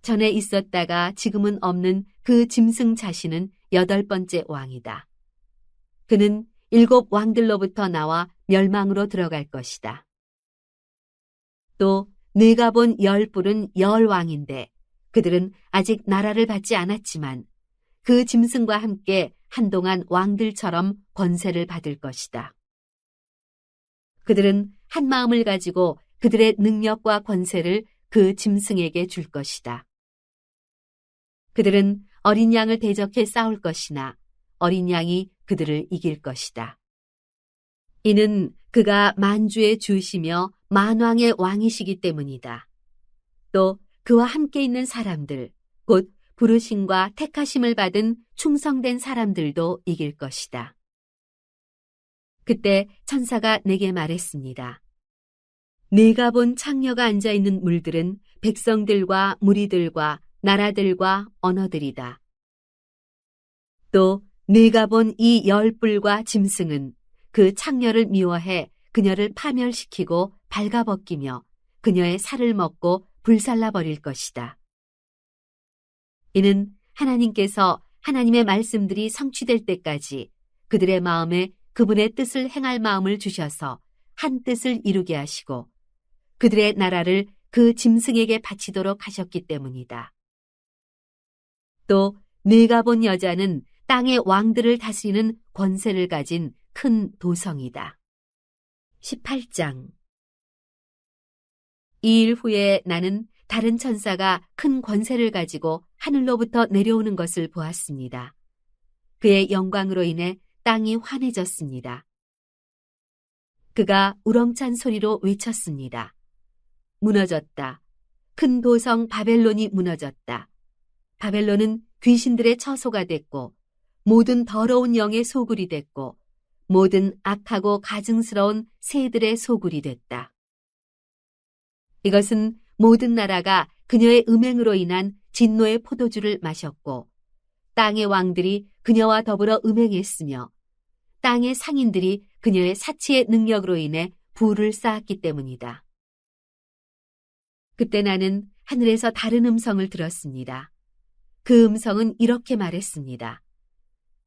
전에 있었다가 지금은 없는 그 짐승 자신은 8번째 왕이다. 그는 7 왕들로부터 나와 멸망으로 들어갈 것이다. 또 내가 본 10 뿔은 10 왕인데 그들은 아직 나라를 받지 않았지만 그 짐승과 함께 한동안 왕들처럼 권세를 받을 것이다. 그들은 한 마음을 가지고 그들의 능력과 권세를 그 짐승에게 줄 것이다. 그들은 어린 양을 대적해 싸울 것이나 어린 양이 그들을 이길 것이다. 이는 그가 만주의 주시며 만왕의 왕이시기 때문이다. 또 그와 함께 있는 사람들, 곧 부르심과 택하심을 받은 충성된 사람들도 이길 것이다. 그때 천사가 내게 말했습니다. 네가 본 창녀가 앉아있는 물들은 백성들과 무리들과 나라들과 언어들이다. 또 네가 본 이 10 뿔과 짐승은 그 창녀를 미워해 그녀를 파멸시키고 발가벗기며 그녀의 살을 먹고 불살라버릴 것이다. 이는 하나님께서 하나님의 말씀들이 성취될 때까지 그들의 마음에 그분의 뜻을 행할 마음을 주셔서 한 뜻을 이루게 하시고 그들의 나라를 그 짐승에게 바치도록 하셨기 때문이다. 또 네가 본 여자는 땅의 왕들을 다스리는 권세를 가진 큰 도성이다. 18장. 이 일 후에 나는 다른 천사가 큰 권세를 가지고 하늘로부터 내려오는 것을 보았습니다. 그의 영광으로 인해 땅이 환해졌습니다. 그가 우렁찬 소리로 외쳤습니다. 무너졌다. 큰 도성 바벨론이 무너졌다. 바벨론은 귀신들의 처소가 됐고 모든 더러운 영의 소굴이 됐고 모든 악하고 가증스러운 새들의 소굴이 됐다. 이것은 모든 나라가 그녀의 음행으로 인한 진노의 포도주를 마셨고 땅의 왕들이 그녀와 더불어 음행했으며 땅의 상인들이 그녀의 사치의 능력으로 인해 부를 쌓았기 때문이다. 그때 나는 하늘에서 다른 음성을 들었습니다. 그 음성은 이렇게 말했습니다.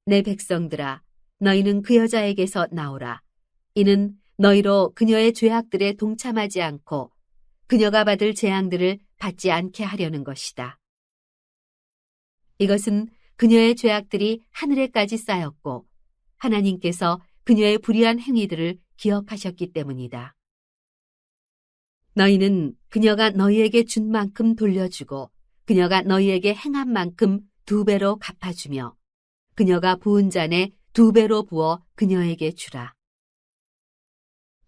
내 백성들아, 너희는 그 여자에게서 나오라. 이는 너희로 그녀의 죄악들에 동참하지 않고 그녀가 받을 재앙들을 받지 않게 하려는 것이다. 이것은 그녀의 죄악들이 하늘에까지 쌓였고 하나님께서 그녀의 불의한 행위들을 기억하셨기 때문이다. 너희는 그녀가 너희에게 준 만큼 돌려주고 그녀가 너희에게 행한 만큼 2배로 갚아주며 그녀가 부은 잔에 2배로 부어 그녀에게 주라.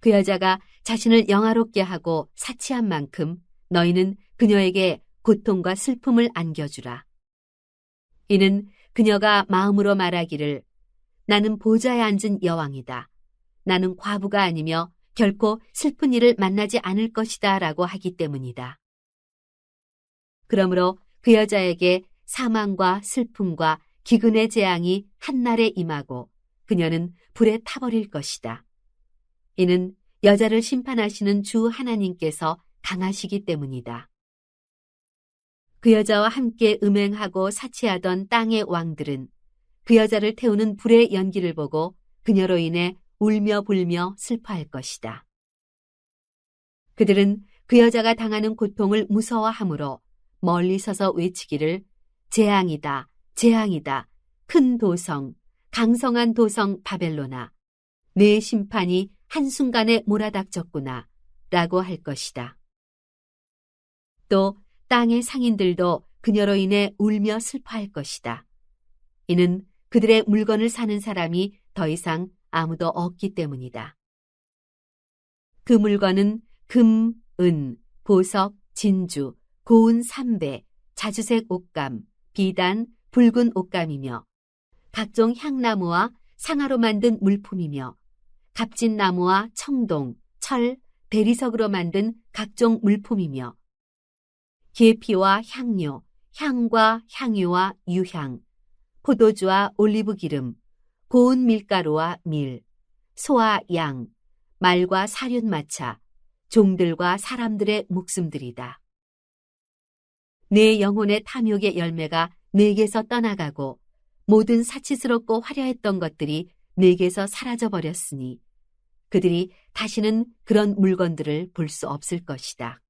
그 여자가 자신을 영화롭게 하고 사치한 만큼 너희는 그녀에게 고통과 슬픔을 안겨주라. 이는 그녀가 마음으로 말하기를 나는 보좌에 앉은 여왕이다. 나는 과부가 아니며 결코 슬픈 일을 만나지 않을 것이다 라고 하기 때문이다. 그러므로 그 여자에게 사망과 슬픔과 기근의 재앙이 한날에 임하고 그녀는 불에 타버릴 것이다. 이는 여자를 심판하시는 주 하나님께서 강하시기 때문이다. 그 여자와 함께 음행하고 사치하던 땅의 왕들은 그 여자를 태우는 불의 연기를 보고 그녀로 인해 울며 불며 슬퍼할 것이다. 그들은 그 여자가 당하는 고통을 무서워하므로 멀리 서서 외치기를 재앙이다, 재앙이다, 큰 도성, 강성한 도성 바벨로나, 내 심판이 한순간에 몰아닥쳤구나 라고 할 것이다. 또 땅의 상인들도 그녀로 인해 울며 슬퍼할 것이다. 이는 그들의 물건을 사는 사람이 더 이상 아무도 없기 때문이다. 그 물건은 금, 은, 보석, 진주, 고운 삼배, 자주색 옷감, 비단, 붉은 옷감이며 각종 향나무와 상아로 만든 물품이며 값진 나무와 청동, 철, 대리석으로 만든 각종 물품이며 계피와 향료, 향과 향유와 유향, 포도주와 올리브기름, 고운 밀가루와 밀, 소와 양, 말과 사륜마차, 종들과 사람들의 목숨들이다. 내 영혼의 탐욕의 열매가 내게서 떠나가고 모든 사치스럽고 화려했던 것들이 내게서 사라져버렸으니 그들이 다시는 그런 물건들을 볼 수 없을 것이다.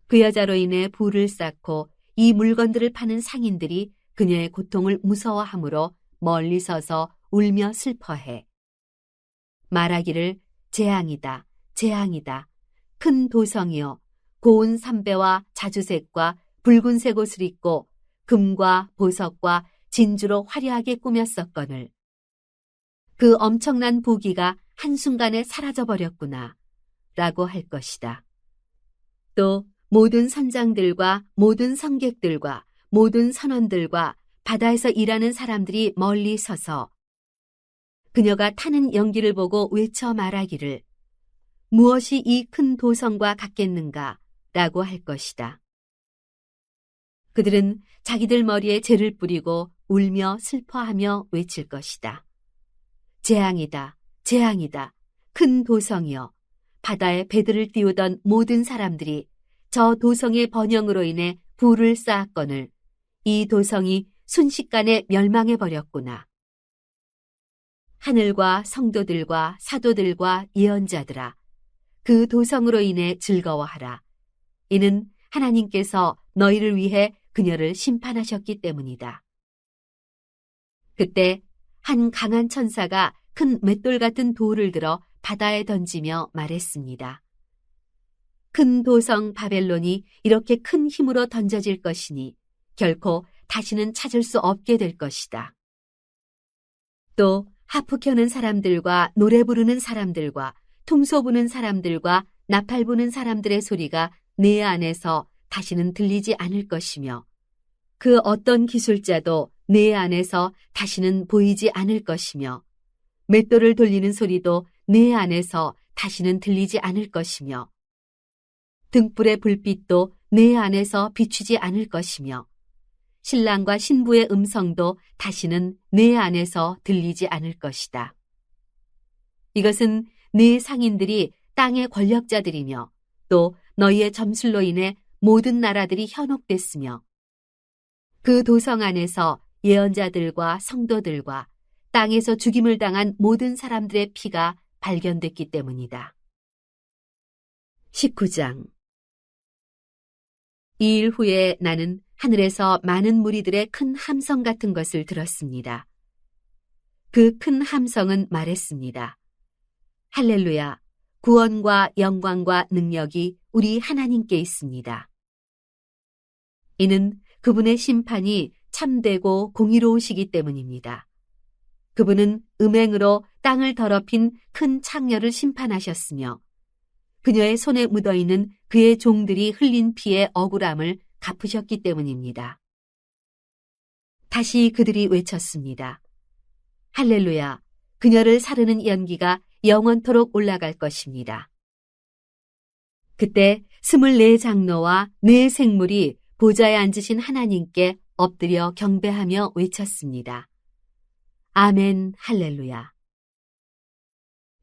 그 여자로 인해 부를 쌓고 이 물건들을 파는 상인들이 그녀의 고통을 무서워하므로 멀리 서서 울며 슬퍼해. 말하기를 재앙이다, 재앙이다, 큰 도성이여, 고운 삼배와 자주색과 붉은색 옷을 입고 금과 보석과 진주로 화려하게 꾸몄었거늘 그 엄청난 부귀가 한순간에 사라져버렸구나 라고 할 것이다. 또 모든 선장들과 모든 성객들과 모든 선원들과 바다에서 일하는 사람들이 멀리 서서 그녀가 타는 연기를 보고 외쳐 말하기를 무엇이 이 큰 도성과 같겠는가 라고 할 것이다. 그들은 자기들 머리에 재를 뿌리고 울며 슬퍼하며 외칠 것이다. 재앙이다, 재앙이다, 큰 도성이여, 바다에 배들을 띄우던 모든 사람들이 저 도성의 번영으로 인해 부를 쌓았거늘 이 도성이 순식간에 멸망해버렸구나. 하늘과 성도들과 사도들과 예언자들아, 그 도성으로 인해 즐거워하라. 이는 하나님께서 너희를 위해 그녀를 심판하셨기 때문이다. 그때 한 강한 천사가 큰 맷돌 같은 돌을 들어 바다에 던지며 말했습니다. 큰 도성 바벨론이 이렇게 큰 힘으로 던져질 것이니 결코 다시는 찾을 수 없게 될 것이다. 또 하프 켜는 사람들과 노래 부르는 사람들과 퉁소 부는 사람들과 나팔 부는 사람들의 소리가 내 안에서 다시는 들리지 않을 것이며 그 어떤 기술자도 내 안에서 다시는 보이지 않을 것이며 맷돌을 돌리는 소리도 내 안에서 다시는 들리지 않을 것이며 등불의 불빛도 내 안에서 비추지 않을 것이며 신랑과 신부의 음성도 다시는 내 안에서 들리지 않을 것이다. 이것은 네 상인들이 땅의 권력자들이며 또 너희의 점술로 인해 모든 나라들이 현혹됐으며 그 도성 안에서 예언자들과 성도들과 땅에서 죽임을 당한 모든 사람들의 피가 발견됐기 때문이다. 19장. 이 일 후에 나는 하늘에서 많은 무리들의 큰 함성 같은 것을 들었습니다. 그 큰 함성은 말했습니다. 할렐루야! 구원과 영광과 능력이 우리 하나님께 있습니다. 이는 그분의 심판이 참되고 공의로우시기 때문입니다. 그분은 음행으로 땅을 더럽힌 큰 창녀를 심판하셨으며 그녀의 손에 묻어있는 그의 종들이 흘린 피의 억울함을 갚으셨기 때문입니다. 다시 그들이 외쳤습니다. 할렐루야! 그녀를 사르는 연기가 영원토록 올라갈 것입니다. 그때 24장로와 4생물이 보좌에 앉으신 하나님께 엎드려 경배하며 외쳤습니다. 아멘, 할렐루야.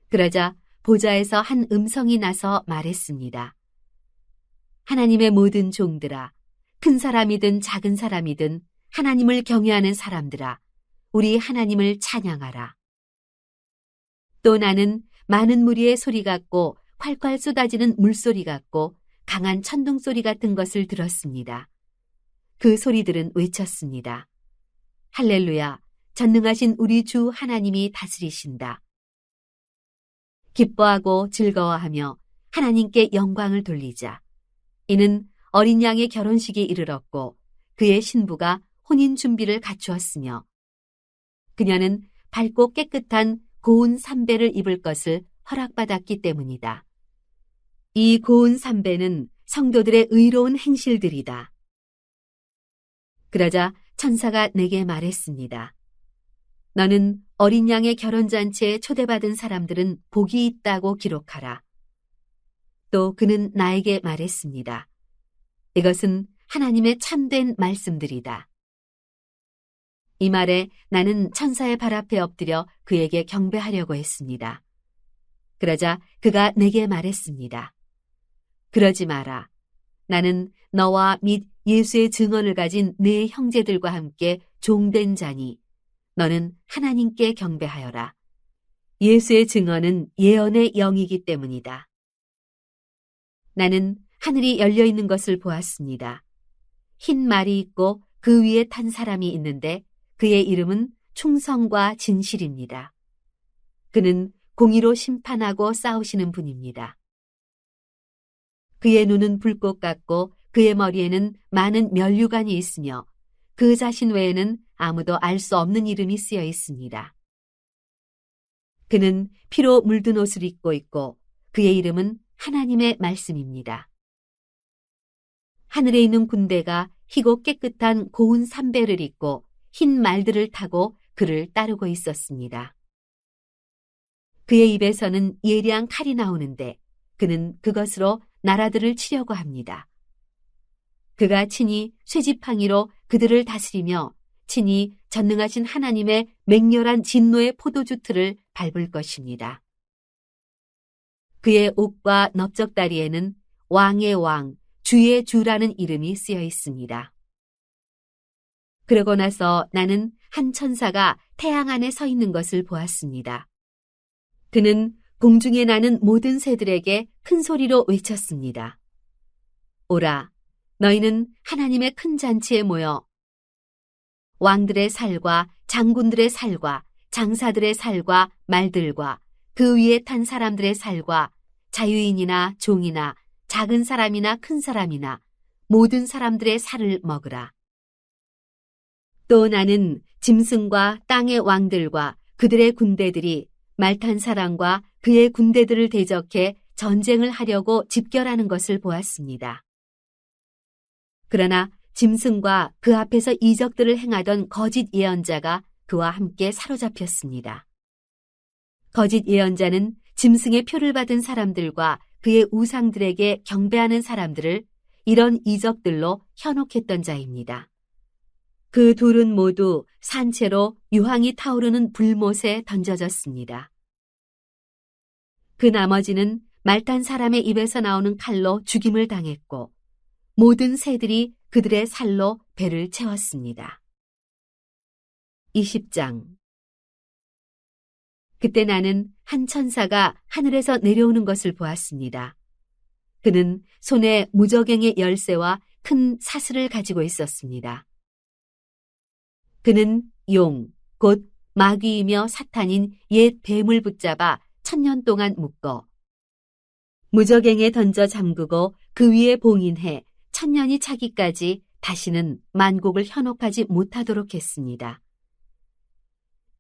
그러자 보좌에서 한 음성이 나서 말했습니다. 하나님의 모든 종들아, 큰 사람이든 작은 사람이든 하나님을 경외하는 사람들아, 우리 하나님을 찬양하라. 또 나는 많은 무리의 소리 같고 콸콸 쏟아지는 물소리 같고 강한 천둥 소리 같은 것을 들었습니다. 그 소리들은 외쳤습니다. 할렐루야, 전능하신 우리 주 하나님이 다스리신다. 기뻐하고 즐거워하며 하나님께 영광을 돌리자. 이는 어린 양의 결혼식이 이르렀고 그의 신부가 혼인 준비를 갖추었으며 그녀는 밝고 깨끗한 고운 삼배를 입을 것을 허락받았기 때문이다. 이 고운 삼배는 성도들의 의로운 행실들이다. 그러자 천사가 내게 말했습니다. 너는 어린 양의 결혼잔치에 초대받은 사람들은 복이 있다고 기록하라. 또 그는 나에게 말했습니다. 이것은 하나님의 참된 말씀들이다. 이 말에 나는 천사의 발 앞에 엎드려 그에게 경배하려고 했습니다. 그러자 그가 내게 말했습니다. 그러지 마라. 나는 너와 및 예수의 증언을 가진 네 형제들과 함께 종된 자니 너는 하나님께 경배하여라. 예수의 증언은 예언의 영이기 때문이다. 나는 하늘이 열려 있는 것을 보았습니다. 흰 말이 있고 그 위에 탄 사람이 있는데 그의 이름은 충성과 진실입니다. 그는 공의로 심판하고 싸우시는 분입니다. 그의 눈은 불꽃 같고 그의 머리에는 많은 면류관이 있으며 그 자신 외에는 아무도 알 수 없는 이름이 쓰여 있습니다. 그는 피로 물든 옷을 입고 있고 그의 이름은 하나님의 말씀입니다. 하늘에 있는 군대가 희고 깨끗한 고운 삼배를 입고 흰 말들을 타고 그를 따르고 있었습니다. 그의 입에서는 예리한 칼이 나오는데 그는 그것으로 나라들을 치려고 합니다. 그가 친히 쇠지팡이로 그들을 다스리며 친히 전능하신 하나님의 맹렬한 진노의 포도주 틀을 밟을 것입니다. 그의 옷과 넓적다리에는 왕의 왕, 주의 주라는 이름이 쓰여 있습니다. 그러고 나서 나는 한 천사가 태양 안에 서 있는 것을 보았습니다. 그는 공중에 나는 모든 새들에게 큰 소리로 외쳤습니다. 오라, 너희는 하나님의 큰 잔치에 모여 왕들의 살과 장군들의 살과 장사들의 살과 말들과 그 위에 탄 사람들의 살과 자유인이나 종이나 작은 사람이나 큰 사람이나 모든 사람들의 살을 먹으라. 또 나는 짐승과 땅의 왕들과 그들의 군대들이 말 탄 사람과 그의 군대들을 대적해 전쟁을 하려고 집결하는 것을 보았습니다. 그러나 짐승과 그 앞에서 이적들을 행하던 거짓 예언자가 그와 함께 사로잡혔습니다. 거짓 예언자는 짐승의 표를 받은 사람들과 그의 우상들에게 경배하는 사람들을 이런 이적들로 현혹했던 자입니다. 그 둘은 모두 산채로 유황이 타오르는 불못에 던져졌습니다. 그 나머지는 말탄 사람의 입에서 나오는 칼로 죽임을 당했고 모든 새들이 그들의 살로 배를 채웠습니다. 20장. 그때 나는 한 천사가 하늘에서 내려오는 것을 보았습니다. 그는 손에 무저갱의 열쇠와 큰 사슬을 가지고 있었습니다. 그는 용, 곧 마귀이며 사탄인 옛 뱀을 붙잡아 1000년 동안 묶어 무저갱에 던져 잠그고 그 위에 봉인해 1000년이 차기까지 다시는 만국을 현혹하지 못하도록 했습니다.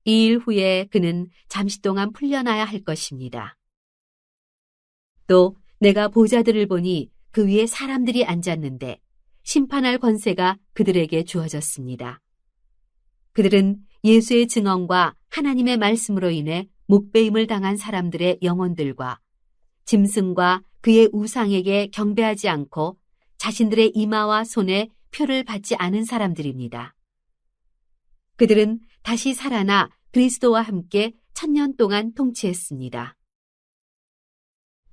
이 일 후에 그는 잠시 동안 풀려나야 할 것입니다. 또 내가 보좌들을 보니 그 위에 사람들이 앉았는데 심판할 권세가 그들에게 주어졌습니다. 그들은 예수의 증언과 하나님의 말씀으로 인해 목배임을 당한 사람들의 영혼들과 짐승과 그의 우상에게 경배하지 않고 자신들의 이마와 손에 표를 받지 않은 사람들입니다. 그들은 다시 살아나 그리스도와 함께 1000년 동안 통치했습니다.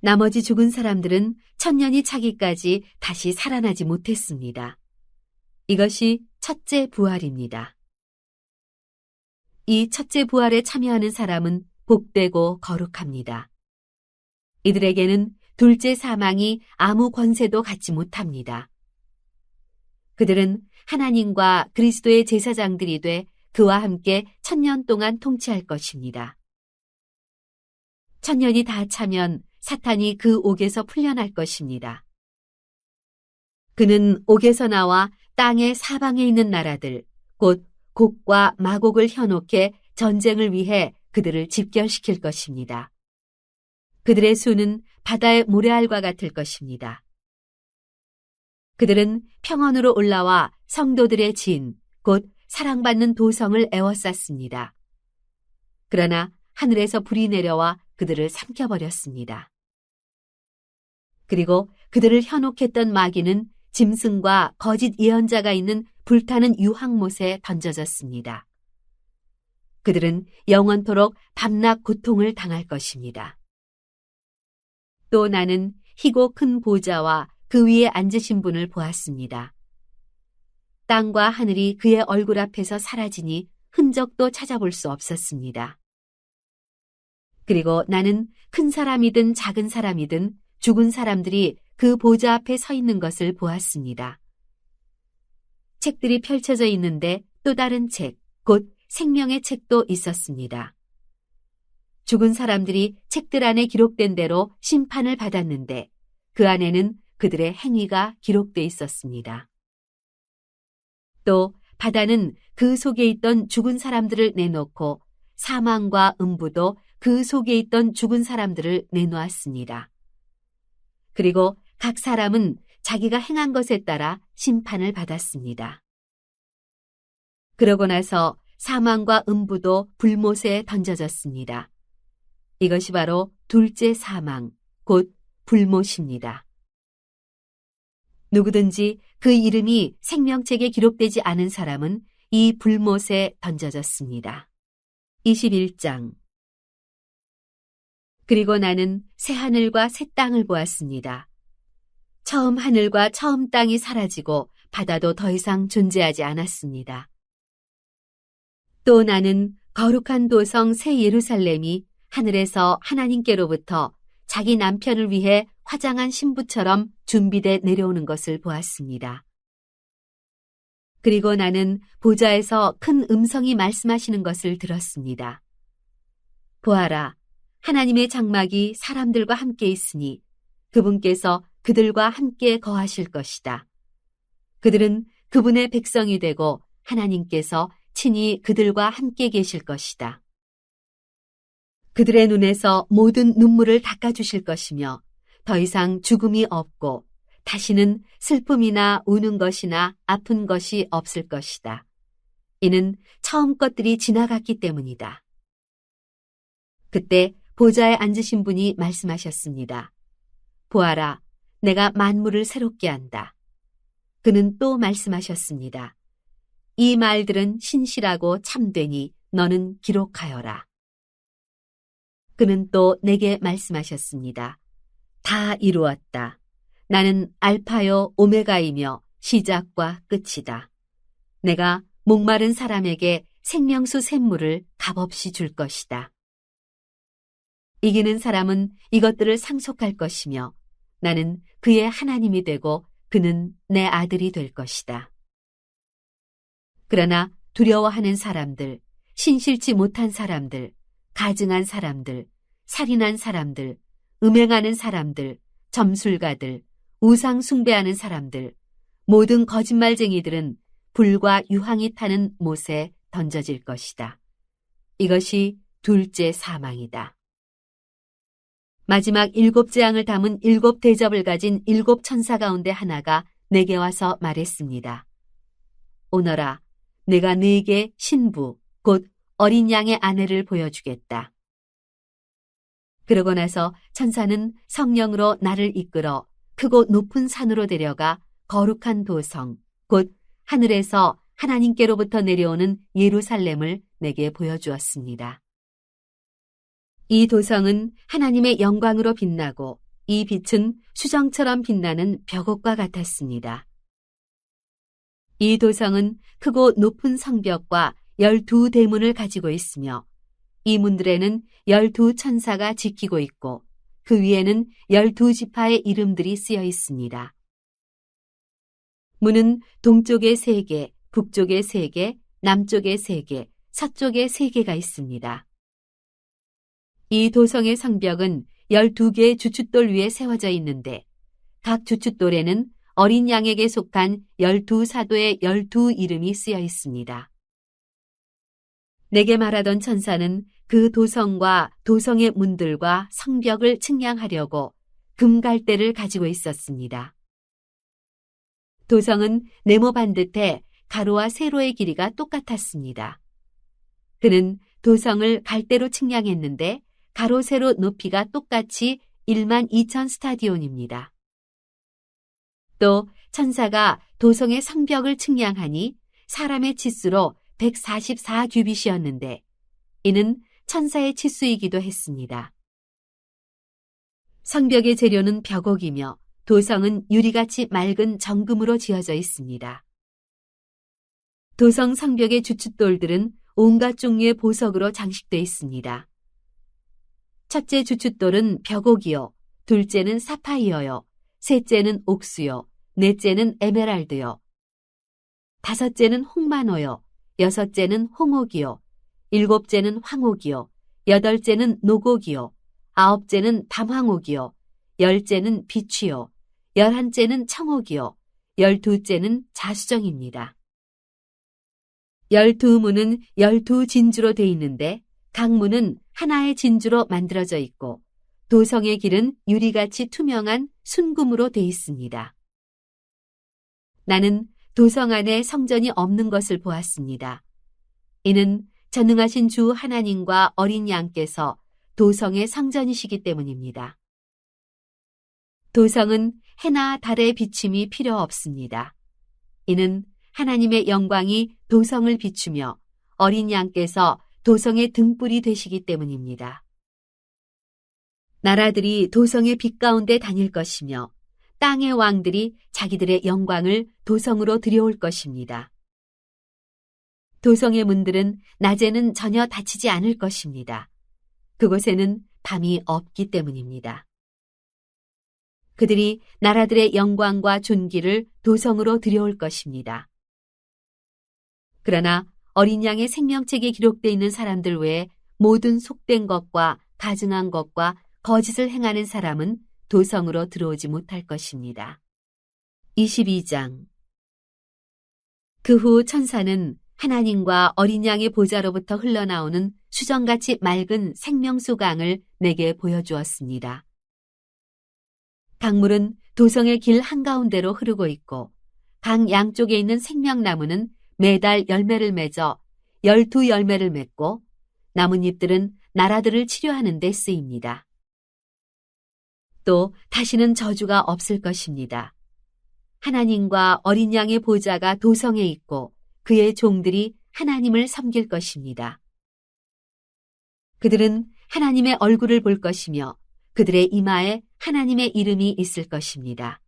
나머지 죽은 사람들은 1000년이 차기까지 다시 살아나지 못했습니다. 이것이 첫째 부활입니다. 이 첫째 부활에 참여하는 사람은 복되고 거룩합니다. 이들에게는 둘째 사망이 아무 권세도 갖지 못합니다. 그들은 하나님과 그리스도의 제사장들이 돼 그와 함께 1000년 동안 통치할 것입니다. 1000년이 다 차면 사탄이 그 옥에서 풀려날 것입니다. 그는 옥에서 나와 땅의 사방에 있는 나라들, 곧 곡과 마곡을 현혹해 전쟁을 위해 그들을 집결시킬 것입니다. 그들의 수는 바다의 모래알과 같을 것입니다. 그들은 평원으로 올라와 성도들의 진, 곧 사랑받는 도성을 에워쌌습니다. 그러나 하늘에서 불이 내려와 그들을 삼켜버렸습니다. 그리고 그들을 현혹했던 마귀는 짐승과 거짓 예언자가 있는 불타는 유황못에 던져졌습니다. 그들은 영원토록 밤낮 고통을 당할 것입니다. 또 나는 희고 큰 보좌와 그 위에 앉으신 분을 보았습니다. 땅과 하늘이 그의 얼굴 앞에서 사라지니 흔적도 찾아볼 수 없었습니다. 그리고 나는 큰 사람이든 작은 사람이든 죽은 사람들이 그 보좌 앞에 서 있는 것을 보았습니다. 책들이 펼쳐져 있는데 또 다른 책, 곧 생명의 책도 있었습니다. 죽은 사람들이 책들 안에 기록된 대로 심판을 받았는데 그 안에는 그들의 행위가 기록돼 있었습니다. 또 바다는 그 속에 있던 죽은 사람들을 내놓고 사망과 음부도 그 속에 있던 죽은 사람들을 내놓았습니다. 그리고 각 사람은 자기가 행한 것에 따라 심판을 받았습니다. 그러고 나서 사망과 음부도 불못에 던져졌습니다. 이것이 바로 둘째 사망, 곧 불못입니다. 누구든지 그 이름이 생명책에 기록되지 않은 사람은 이 불못에 던져졌습니다. 21장. 그리고 나는 새 하늘과 새 땅을 보았습니다. 처음 하늘과 처음 땅이 사라지고 바다도 더 이상 존재하지 않았습니다. 또 나는 거룩한 도성 새 예루살렘이 하늘에서 하나님께로부터 자기 남편을 위해 화장한 신부처럼 준비돼 내려오는 것을 보았습니다. 그리고 나는 보좌에서 큰 음성이 말씀하시는 것을 들었습니다. 보아라, 하나님의 장막이 사람들과 함께 있으니 그분께서 그들과 함께 거하실 것이다. 그들은 그분의 백성이 되고 하나님께서 친히 그들과 함께 계실 것이다. 그들의 눈에서 모든 눈물을 닦아주실 것이며 더 이상 죽음이 없고 다시는 슬픔이나 우는 것이나 아픈 것이 없을 것이다. 이는 처음 것들이 지나갔기 때문이다. 그때 보좌에 앉으신 분이 말씀하셨습니다. 보아라, 내가 만물을 새롭게 한다. 그는 또 말씀하셨습니다. 이 말들은 신실하고 참되니 너는 기록하여라. 그는 또 내게 말씀하셨습니다. 다 이루었다. 나는 알파요 오메가이며 시작과 끝이다. 내가 목마른 사람에게 생명수 샘물을 값없이 줄 것이다. 이기는 사람은 이것들을 상속할 것이며 나는 그의 하나님이 되고 그는 내 아들이 될 것이다. 그러나 두려워하는 사람들, 신실치 못한 사람들, 가증한 사람들, 살인한 사람들, 음행하는 사람들, 점술가들, 우상 숭배하는 사람들, 모든 거짓말쟁이들은 불과 유황이 타는 못에 던져질 것이다. 이것이 둘째 사망이다. 마지막 7재앙을 담은 7대접을 가진 7천사 가운데 하나가 내게 와서 말했습니다. 오너라, 내가 네게 신부, 곧 어린 양의 아내를 보여주겠다. 그러고 나서 천사는 성령으로 나를 이끌어 크고 높은 산으로 데려가 거룩한 도성, 곧 하늘에서 하나님께로부터 내려오는 예루살렘을 내게 보여주었습니다. 이 도성은 하나님의 영광으로 빛나고 이 빛은 수정처럼 빛나는 벽옥과 같았습니다. 이 도성은 크고 높은 성벽과 12대문을 가지고 있으며 이 문들에는 12천사가 지키고 있고 그 위에는 12지파의 이름들이 쓰여 있습니다. 문은 동쪽에 3개, 북쪽에 3개, 남쪽에 3개, 서쪽에 3개가 있습니다. 이 도성의 성벽은 12개의 주춧돌 위에 세워져 있는데 각 주춧돌에는 어린 양에게 속한 12사도의 12 이름이 쓰여 있습니다. 내게 말하던 천사는 그 도성과 도성의 문들과 성벽을 측량하려고 금갈대를 가지고 있었습니다. 도성은 네모 반듯해 가로와 세로의 길이가 똑같았습니다. 그는 도성을 갈대로 측량했는데 가로 세로 높이가 똑같이 12,000 스타디온입니다. 또 천사가 도성의 성벽을 측량하니 사람의 치수로 144규빗이었는데 이는 천사의 치수이기도 했습니다. 성벽의 재료는 벽옥이며 도성은 유리같이 맑은 정금으로 지어져 있습니다. 도성 성벽의 주춧돌들은 온갖 종류의 보석으로 장식되어 있습니다. 첫째 주춧돌은 벽옥이요, 둘째는 사파이어요, 셋째는 옥수요, 넷째는 에메랄드요, 다섯째는 홍마노요, 여섯째는 홍옥이요, 일곱째는 황옥이요, 여덟째는 노곡이요, 아홉째는 담황옥이요, 열째는 비취요, 11째는 청옥이요, 12째는 자수정입니다. 12문은 12진주로 돼 있는데 각 문은 하나의 진주로 만들어져 있고 도성의 길은 유리같이 투명한 순금으로 돼 있습니다. 나는 도성 안에 성전이 없는 것을 보았습니다. 이는 전능하신 주 하나님과 어린 양께서 도성의 성전이시기 때문입니다. 도성은 해나 달의 비침이 필요 없습니다. 이는 하나님의 영광이 도성을 비추며 어린 양께서 도성의 등불이 되시기 때문입니다. 나라들이 도성의 빛 가운데 다닐 것이며 땅의 왕들이 자기들의 영광을 도성으로 들여올 것입니다. 도성의 문들은 낮에는 전혀 닫히지 않을 것입니다. 그곳에는 밤이 없기 때문입니다. 그들이 나라들의 영광과 존귀를 도성으로 들여올 것입니다. 그러나 어린 양의 생명책에 기록되어 있는 사람들 외에 모든 속된 것과 가증한 것과 거짓을 행하는 사람은 도성으로 들어오지 못할 것입니다. 22장. 그 후 천사는 하나님과 어린 양의 보좌로부터 흘러나오는 수정같이 맑은 생명수 강을 내게 보여주었습니다. 강물은 도성의 길 한가운데로 흐르고 있고 강 양쪽에 있는 생명나무는 매달 열매를 맺어 12열매를 맺고 나뭇잎들은 나라들을 치료하는 데 쓰입니다. 또 다시는 저주가 없을 것입니다. 하나님과 어린 양의 보좌가 도성에 있고 그의 종들이 하나님을 섬길 것입니다. 그들은 하나님의 얼굴을 볼 것이며 그들의 이마에 하나님의 이름이 있을 것입니다.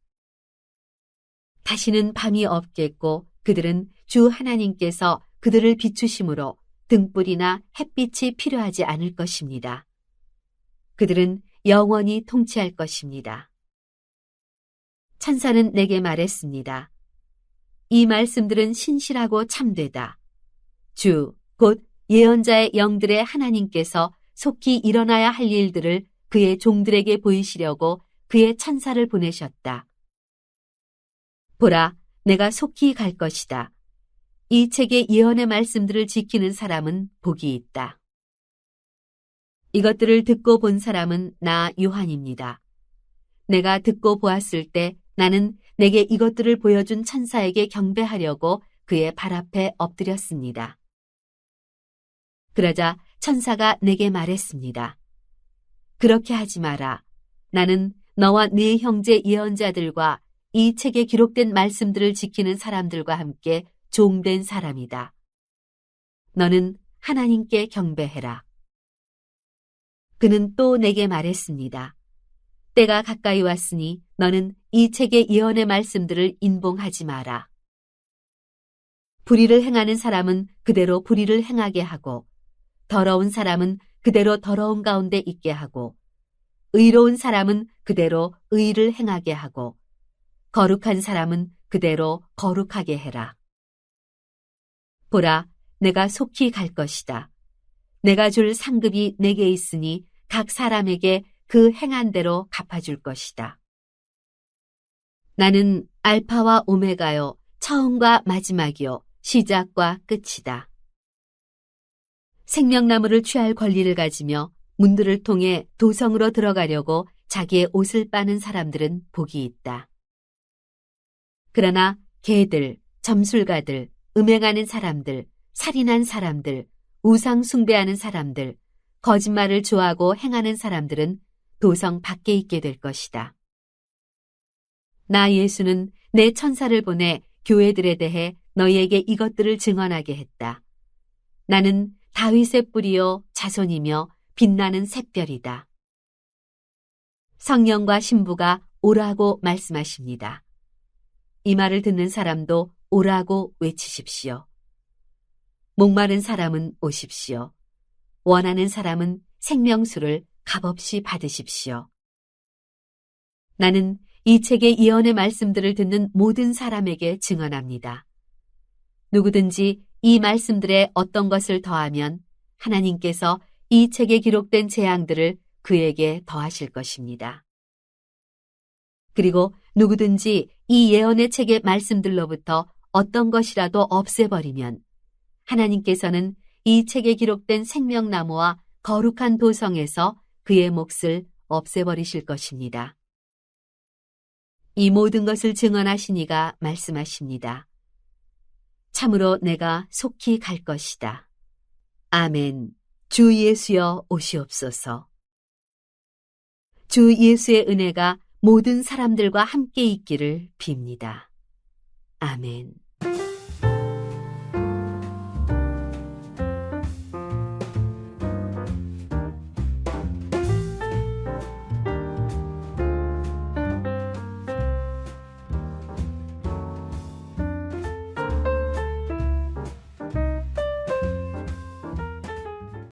다시는 밤이 없겠고 그들은 주 하나님께서 그들을 비추심으로 등불이나 햇빛이 필요하지 않을 것입니다. 그들은 영원히 통치할 것입니다. 천사는 내게 말했습니다. 이 말씀들은 신실하고 참되다. 주, 곧 예언자의 영들의 하나님께서 속히 일어나야 할 일들을 그의 종들에게 보이시려고 그의 천사를 보내셨다. 보라, 내가 속히 갈 것이다. 이 책의 예언의 말씀들을 지키는 사람은 복이 있다. 이것들을 듣고 본 사람은 나 요한입니다. 내가 듣고 보았을 때 나는 내게 이것들을 보여준 천사에게 경배하려고 그의 발 앞에 엎드렸습니다. 그러자 천사가 내게 말했습니다. 그렇게 하지 마라. 나는 너와 네 형제 예언자들과 이 책에 기록된 말씀들을 지키는 사람들과 함께 종된 사람이다. 너는 하나님께 경배해라. 그는 또 내게 말했습니다. 때가 가까이 왔으니 너는 이 책의 예언의 말씀들을 인봉하지 마라. 불의를 행하는 사람은 그대로 불의를 행하게 하고 더러운 사람은 그대로 더러운 가운데 있게 하고 의로운 사람은 그대로 의를 행하게 하고 거룩한 사람은 그대로 거룩하게 해라. 보라, 내가 속히 갈 것이다. 내가 줄 상급이 내게 있으니 각 사람에게 그 행한 대로 갚아줄 것이다. 나는 알파와 오메가요, 처음과 마지막이요, 시작과 끝이다. 생명나무를 취할 권리를 가지며 문들을 통해 도성으로 들어가려고 자기의 옷을 빠는 사람들은 복이 있다. 그러나 개들, 점술가들, 음행하는 사람들, 살인한 사람들, 우상 숭배하는 사람들, 거짓말을 좋아하고 행하는 사람들은 도성 밖에 있게 될 것이다. 나 예수는 내 천사를 보내 교회들에 대해 너희에게 이것들을 증언하게 했다. 나는 다윗의 뿌리요 자손이며 빛나는 샛별이다. 성령과 신부가 오라고 말씀하십니다. 이 말을 듣는 사람도 오라고 외치십시오. 목마른 사람은 오십시오. 원하는 사람은 생명수를 값없이 받으십시오. 나는 이 책의 예언의 말씀들을 듣는 모든 사람에게 증언합니다. 누구든지 이 말씀들에 어떤 것을 더하면 하나님께서 이 책에 기록된 재앙들을 그에게 더하실 것입니다. 그리고 누구든지 이 예언의 책의 말씀들로부터 어떤 것이라도 없애버리면 하나님께서는 이 책에 기록된 생명나무와 거룩한 도성에서 그의 몫을 없애버리실 것입니다. 이 모든 것을 증언하신 이가 말씀하십니다. 참으로 내가 속히 갈 것이다. 아멘. 주 예수여 오시옵소서. 주 예수의 은혜가 모든 사람들과 함께 있기를 빕니다. 아멘.